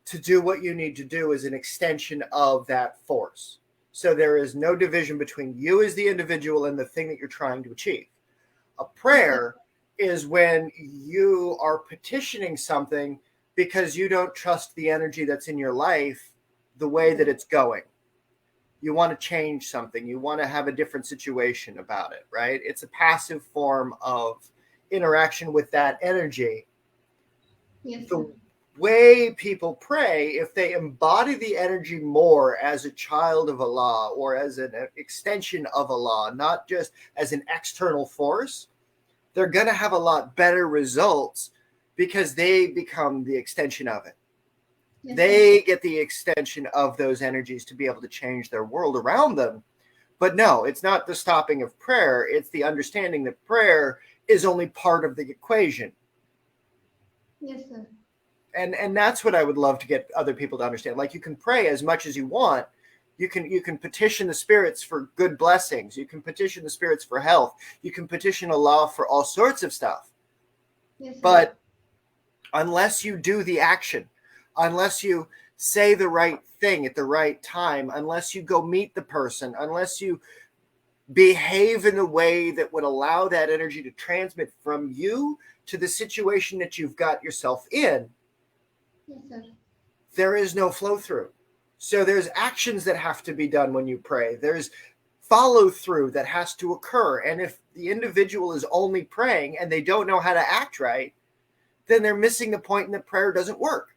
to do what you need to do as an extension of that force. So there is no division between you as the individual and the thing that you're trying to achieve. A Yes, sir. prayer is when you are petitioning something because you don't trust the energy that's in your life the way that it's going. You want to change something. You want to have a different situation about it, right? It's a passive form of interaction with that energy. Yes, sir. The way people pray, if they embody the energy more as a child of Allah or as an extension of Allah, not just as an external force, they're going to have a lot better results because they become the extension of it. Yes, sir. They get the extension of those energies to be able to change their world around them. But no, it's not the stopping of prayer. It's the understanding that prayer is only part of the equation. Yes, sir. And that's what I would love to get other people to understand. Like, you can pray as much as you want. You can petition the spirits for good blessings. You can petition the spirits for health. You can petition Allah for all sorts of stuff. Yes, sir. But unless you do the action, unless you say the right thing at the right time, unless you go meet the person, unless you behave in a way that would allow that energy to transmit from you to the situation that you've got yourself in, Yes, sir. there is no flow through. So there's actions that have to be done when you pray. There's follow through that has to occur. And if the individual is only praying and they don't know how to act right, then they're missing the point and the prayer doesn't work.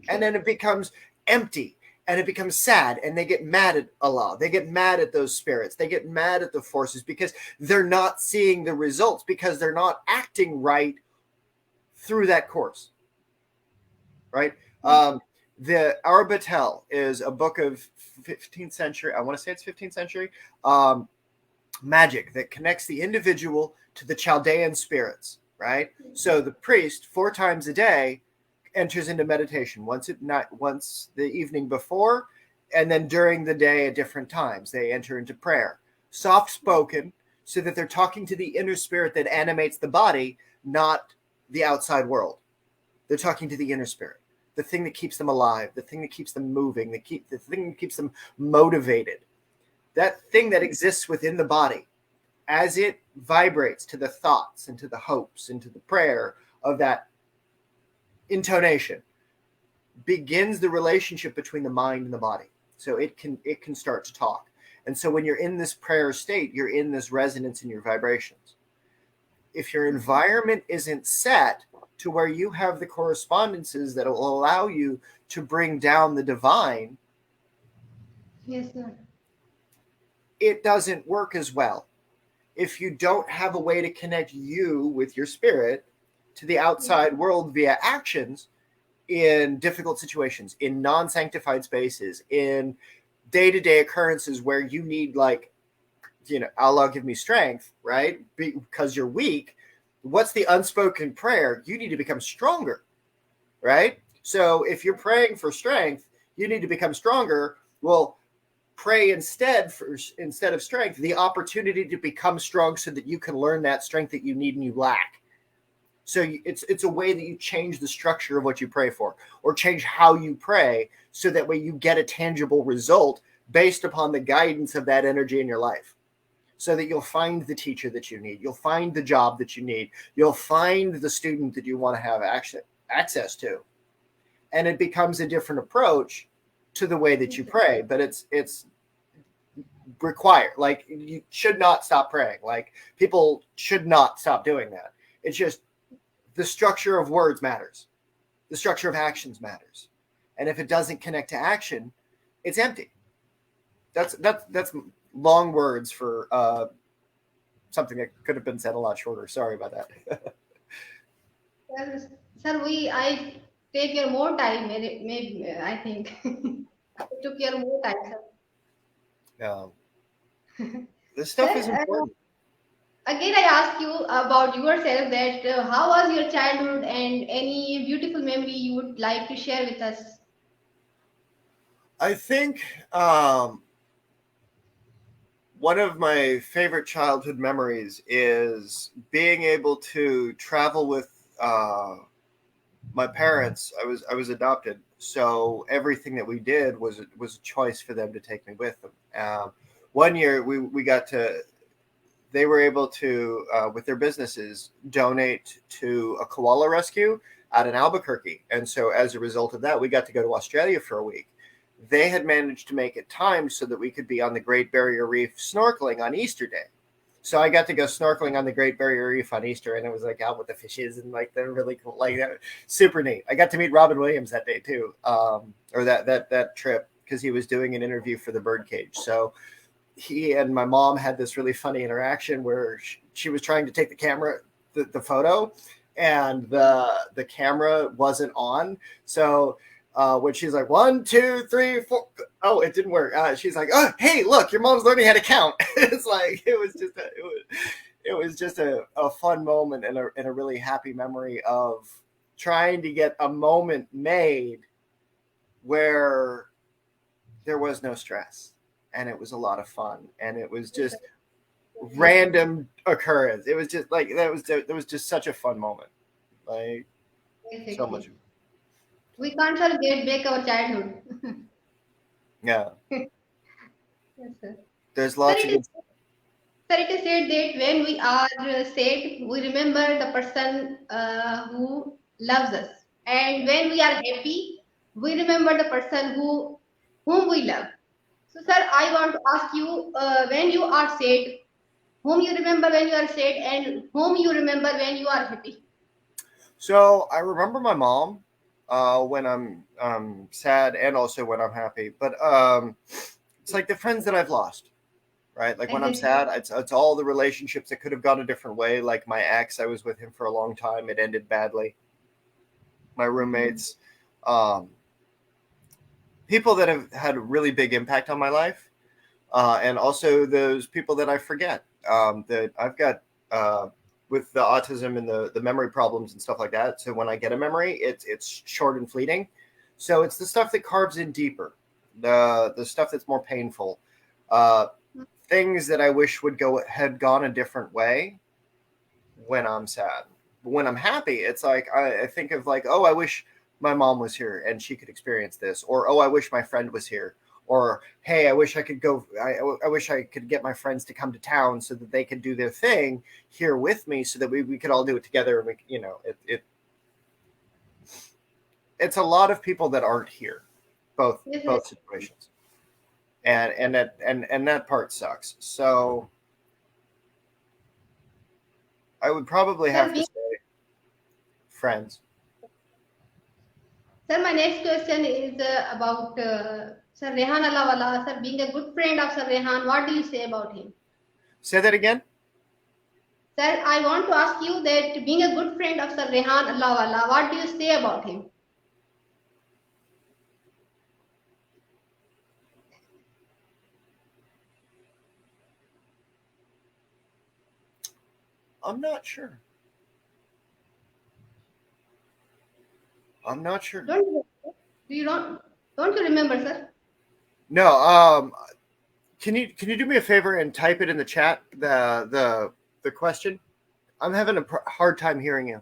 And then it becomes empty and it becomes sad, and they get mad at Allah. They get mad at those spirits. They get mad at the forces because they're not seeing the results, because they're not acting right through that course. Right? The Arabatel is a book of 15th century. I want to say it's 15th century. magic that connects the individual to the Chaldean spirits, right? So the priest 4 times a day enters into meditation, once at night, once the evening before, and then during the day at different times. They enter into prayer, soft spoken, so that they're talking to the inner spirit that animates the body, not the outside world. They're talking to the inner spirit, the thing that keeps them alive, the thing that keeps them moving, the thing that keeps them motivated, that thing that exists within the body. As it vibrates to the thoughts and to the hopes and to the prayer of that intonation, begins the relationship between the mind and the body. So it can start to talk. And so when you're in this prayer state, you're in this resonance in your vibrations. If your environment isn't set to where you have the correspondences that will allow you to bring down the divine, Yes, sir. it doesn't work as well. If you don't have a way to connect you with your spirit to the outside world via actions in difficult situations, in non-sanctified spaces, in day-to-day occurrences where you need, like, Allah give me strength, right? Because you're weak. What's the unspoken prayer? You need to become stronger, right? So if you're praying for strength, you need to become stronger. Well, pray instead of strength, the opportunity to become strong so that you can learn that strength that you need and you lack. So it's a way that you change the structure of what you pray for, or change how you pray, so that way you get a tangible result based upon the guidance of that energy in your life. So that you'll find the teacher that you need, you'll find the job that you need, you'll find the student that you want to have access to, and it becomes a different approach to the way that you pray. But it's required. Like, you should not stop praying. Like, people should not stop doing that. It's just the structure of words matters. The structure of actions matters. And if it doesn't connect to action, it's empty. That's long words for something that could have been said a lot shorter. Sorry about that. Sir, sir, I take your more time. Maybe I think it took your more time, sir. um, this Sir, stuff is important. again, I ask you about yourself, that how was your childhood, and any beautiful memory you would like to share with us? I think one of my favorite childhood memories is being able to travel with my parents. I was adopted, so everything that we did was a choice for them to take me with them. One year we got to, they were able to, with their businesses, donate to a koala rescue out in Albuquerque. And so as a result of that, we got to go to Australia for a week. They had managed to make it timed so that we could be on the Great Barrier Reef snorkeling on Easter Day. So I got to go snorkeling on the Great Barrier Reef on Easter, and it was like out with the fishes, and like they're really cool, like that, super neat. I got to meet Robin Williams that day too, or that trip, because he was doing an interview for the Birdcage. So he and my mom had this really funny interaction where she was trying to take the photo, and the camera wasn't on. So when she's like 1, 2, 3, 4, oh, it didn't work. She's like, oh, hey, look, your mom's learning how to count. It's like it was just a fun moment, and a really happy memory of trying to get a moment made where there was no stress, and it was a lot of fun, and it was just random occurrence. It was just like that was just such a fun moment, like so much. Exactly. We can't forget back our childhood. Yeah, Yes, sir. there's Sir, lots of good. it is said that when we are sad, we remember the person who loves us, and when we are happy, we remember the person whom we love. So, sir, I want to ask you, when you are sad, whom you remember when you are sad, and whom you remember when you are happy? So I remember my mom when I'm sad, and also when I'm happy. But it's like the friends that I've lost, right? Like when I'm Exactly. sad, it's all the relationships that could have gone a different way. Like my ex, I was with him for a long time. It ended badly. My Mhm. roommates, um, people that have had a really big impact on my life. and also those people that I forget, that I've got, with the autism and the memory problems and stuff like that. So when I get a memory, it's short and fleeting. So it's the stuff that carves in deeper, the stuff that's more painful, uh, things that I wish had gone a different way when I'm sad. But when I'm happy, it's like I think of like, oh, I wish my mom was here and she could experience this, or oh, I wish my friend was here, or hey, I wish I could go. I wish I could get my friends to come to town so that they could do their thing here with me, so that we could all do it together. And it's a lot of people that aren't here, both Yes, sir. both situations, and that part sucks. So I would probably Sir, have to say friends. sir, my next question is about Sir Rehan Allahwala. Sir, being a good friend of Sir Rehan, what do you say about him? Say that again. Sir, I want to ask you that being a good friend of Sir Rehan Allahwala, what do you say about him? I'm not sure. I'm not sure. Don't you don't you remember, sir? No. Can you do me a favor and type it in the chat, the question? I'm having a hard time hearing you.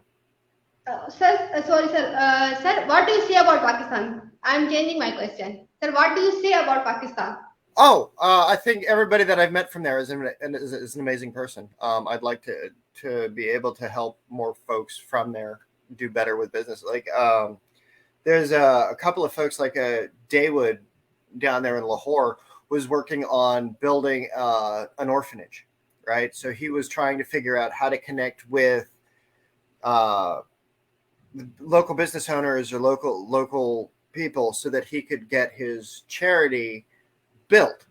Sir, sorry, sir. Sir, what do you say about Pakistan? I'm changing my question. Sir, what do you say about Pakistan? Oh, I think everybody that I've met from there is an amazing person. I'd like to be able to help more folks from there do better with business. Like, there's a couple of folks like Daywood down there in Lahore was working on building an orphanage, right? So he was trying to figure out how to connect with uh, local business owners or local people so that he could get his charity built.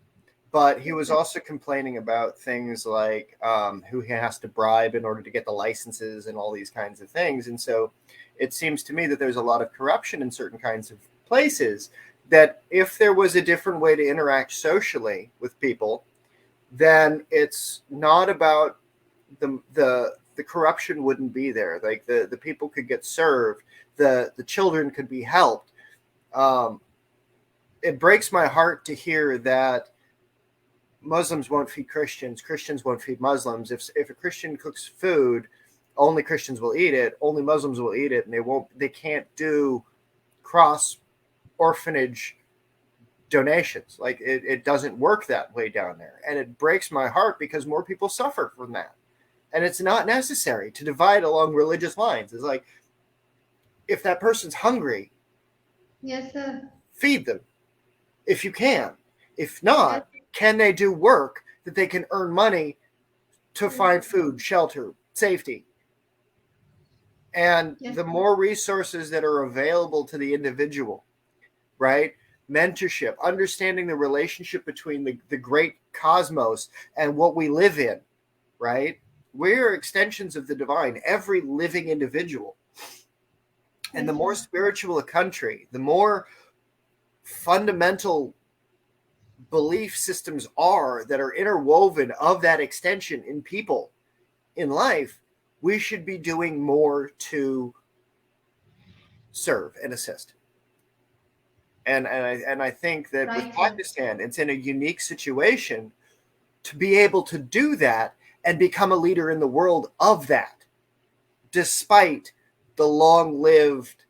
But he was also complaining about things like who he has to bribe in order to get the licenses and all these kinds of things. And so it seems to me that there's a lot of corruption in certain kinds of places, that if there was a different way to interact socially with people, then it's not about the corruption wouldn't be there. Like the people could get served, the children could be helped. Um, it breaks my heart to hear that Muslims won't feed Christians, Christians won't feed Muslims. If a Christian cooks food, only Christians will eat it, only Muslims will eat it, and they can't do cross orphanage donations. Like it doesn't work that way down there. And it breaks my heart because more people suffer from that. And it's not necessary to divide along religious lines. It's like, if that person's hungry, Yes, sir. feed them if you can. If Yes, not, can they do work that they can earn money to yes, find food, shelter, safety? And yes, the more resources that are available to the individual, right? Mentorship, understanding the relationship between the great cosmos and what we live in, right? We're extensions of the divine, every living individual. And the yes, more sir. spiritual a country, the more fundamental belief systems are that are interwoven of that extension in people, in life, we should be doing more to serve and assist. And I think that with Right, sir. Pakistan, it's in a unique situation to be able to do that and become a leader in the world of that, despite the long-lived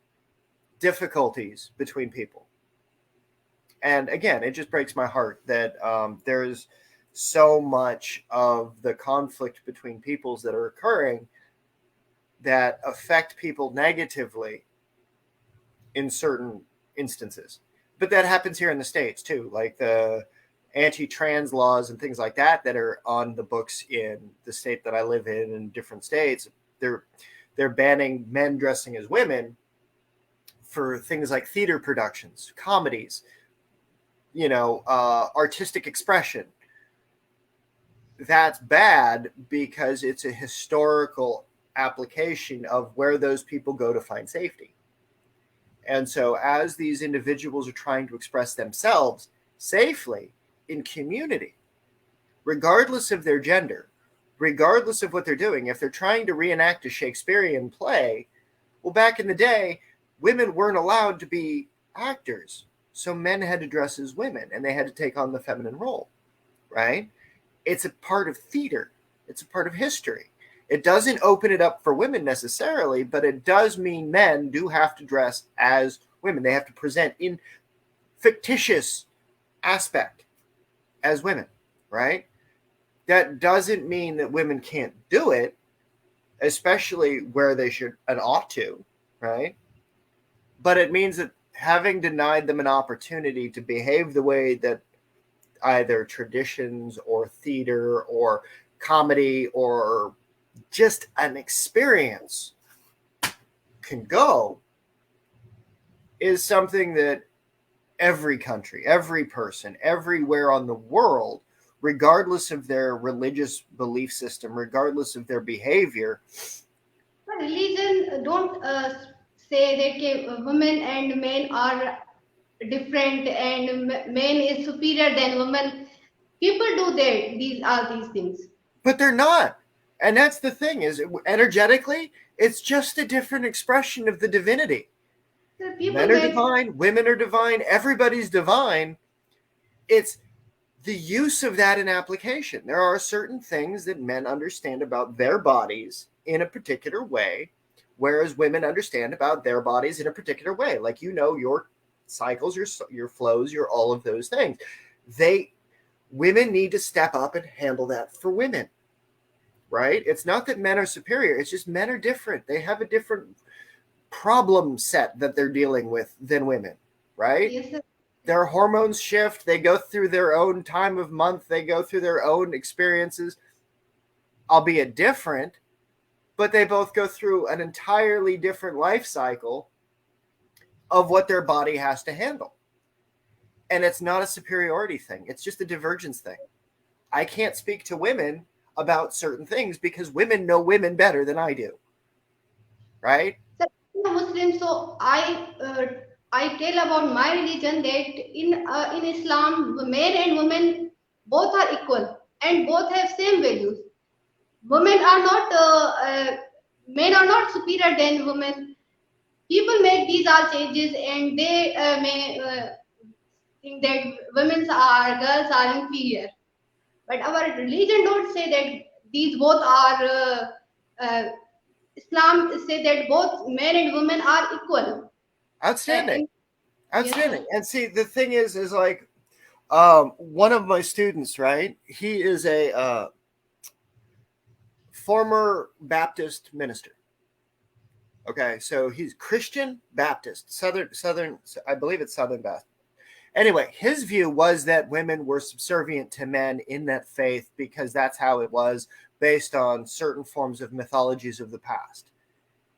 difficulties between people. And again, it just breaks my heart that there's so much of the conflict between peoples that are occurring that affect people negatively in certain instances. But that happens here in the States too, like the anti-trans laws and things like that are on the books in the state that I live in different states. They're banning men dressing as women for things like theater productions, comedies, artistic expression. That's bad because it's a historical application of where those people go to find safety. And so as these individuals are trying to express themselves safely, in community, regardless of their gender, regardless of what they're doing. If they're trying to reenact a Shakespearean play, well, back in the day, women weren't allowed to be actors. So men had to dress as women and they had to take on the feminine role, right? It's a part of theater, it's a part of history. It doesn't open it up for women necessarily, but it does mean men do have to dress as women. They have to present in fictitious aspect as women, right? That doesn't mean that women can't do it, especially where they should and ought to, right? But it means that having denied them an opportunity to behave the way that either traditions or theater or comedy or just an experience can go is something that every country, every person, everywhere on the world, regardless of their religious belief system, regardless of their behavior. But religion don't say that women and men are different and men is superior than women. People do that, these are these things. But they're not. And that's the thing, is energetically, it's just a different expression of the divinity. So people Men are get divine, women are divine, everybody's divine. It's the use of that in application. There are certain things that men understand about their bodies in a particular way, whereas women understand about their bodies in a particular way. Like, your cycles, your flows, your all of those things. Women need to step up and handle that for women, right? It's not that men are superior. It's just men are different. They have a different problem set that they're dealing with than women, right? yes, sir. Their hormones shift. They go through their own time of month. They go through their own experiences, albeit different, but they both go through an entirely different life cycle of what their body has to handle. And it's not a superiority thing. It's just a divergence thing. I can't speak to women about certain things because women know women better than I do, right? So, I'm a Muslim, so I tell about my religion that in Islam, men and women both are equal and both have same values. Women are not men are not superior than women. People make these all changes and they may think that women are girls are inferior. But our religion don't say that these both are. Islam say that both men and women are equal. Outstanding. In, yes, sir. Outstanding. And see, the thing is like, one of my students, right? He is a former Baptist minister. Okay, so he's Christian Baptist, Southern. I believe it's Southern Baptist. Anyway, his view was that women were subservient to men in that faith because that's how it was, based on certain forms of mythologies of the past.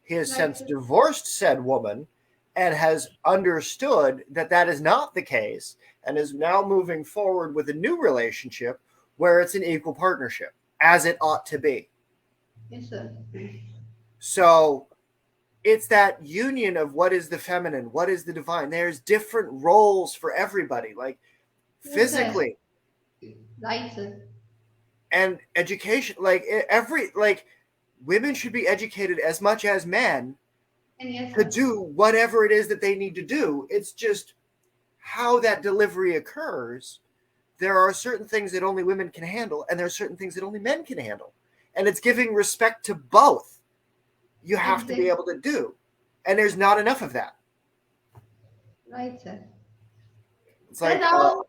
He has Right, since sir. divorced said woman and has understood that that is not the case, and is now moving forward with a new relationship where it's an equal partnership, as it ought to be. Yes, sir. So it's that union of what is the feminine, what is the divine. There's different roles for everybody, like Yes, sir. physically Right, sir. and education. Women should be educated as much as men And yes, to sir. do whatever it is that they need to do. It's just how that delivery occurs. There are certain things that only women can handle, and there are certain things that only men can handle. And it's giving respect to both. You have to be Exactly. able to do. And there's not enough of that. Right, sir. It's Sir, like, now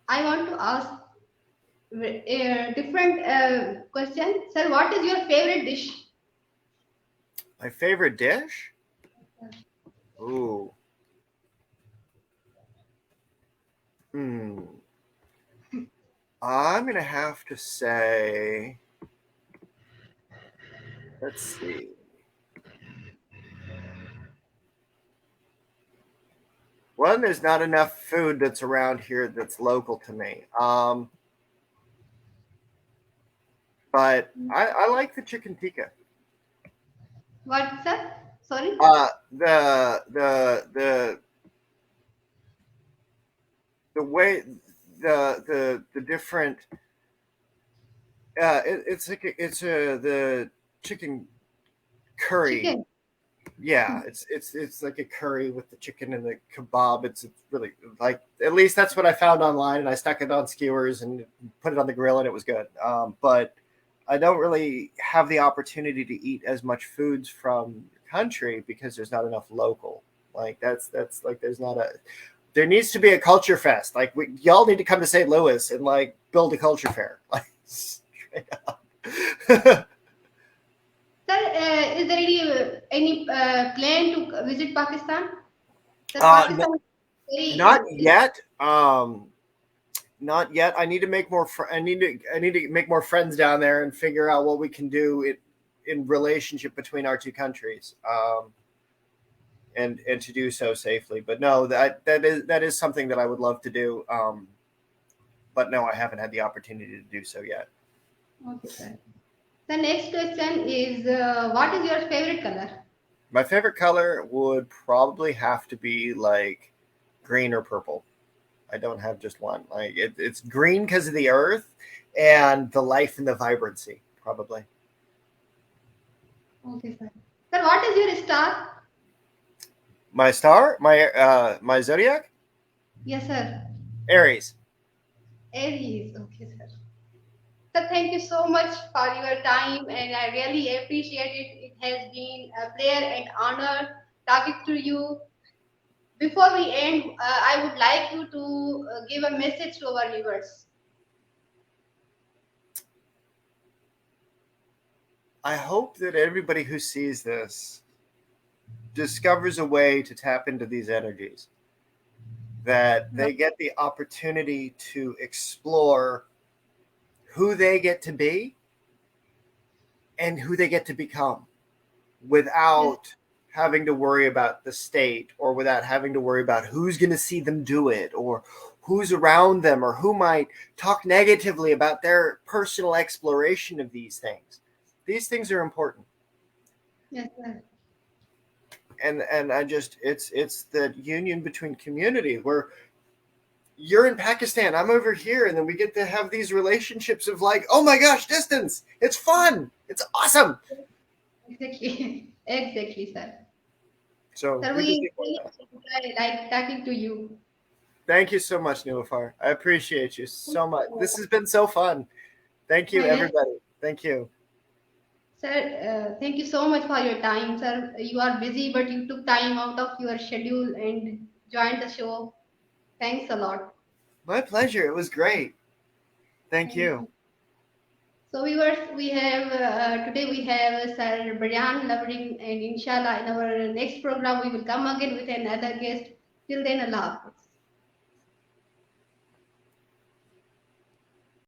I want to ask a different question. Sir, what is your favorite dish? my favorite dish? Ooh. Hmm. I'm going to have to say, let's see. One, there's not enough food that's around here that's local to me. But I like the chicken tikka. What, sir? Sorry. The way the different it's like the chicken curry. Chicken. Yeah, it's like a curry with the chicken and the kebab. It's really like, at least that's what I found online, and I stuck it on skewers and put it on the grill, and it was good. But I don't really have the opportunity to eat as much foods from the country because there's not enough local. Like that's like there's not a there needs to be a culture fest. Like y'all need to come to St. Louis and like build a culture fair. Like straight up. Sir, is there any plan to visit Pakistan? Sir, N- Pakistan is not very is yet. Not yet. I need to make more friends down there and figure out what we can do in relationship between our two countries. And to do so safely. But no, that is something that I would love to do. But no, I haven't had the opportunity to do so yet. okay, sir. The next question is, what is your favorite color? My favorite color would probably have to be like green or purple. I don't have just one. Like it's green because of the earth and the life and the vibrancy, probably. Okay, sir. Sir, what is your star? My star, my zodiac, Yes, sir. Aries. Aries. Okay, sir. Sir, thank you so much for your time, and I really appreciate it. It has been a pleasure and honor talking to you. Before we end, I would like you to give a message to our viewers. I hope that everybody who sees this discovers a way to tap into these energies, that they get the opportunity to explore who they get to be and who they get to become Yes, without having to worry about the state, or without having to worry about who's going to see them do it, or who's around them, or who might talk negatively about their personal exploration of these things. These things are important. yes, sir. And I just it's the union between community where you're in Pakistan, I'm over here, and then we get to have these relationships of like, oh my gosh, distance. It's fun. It's awesome. Exactly, exactly, sir. So Sir, we just we need more of really that. enjoy like talking to you. Thank you so much, Nilufar. I appreciate you Thank so much. you. This has been so fun. Thank you, Yes, everybody. Thank you. sir, thank you so much for your time, sir. You are busy, but you took time out of your schedule and joined the show. Thanks a lot. My pleasure. It was great. Thank Thank you. you. So viewers, we have today we have Sir Bryan Lovering, and inshallah in our next program we will come again with another guest. Till then, Allah Hafiz.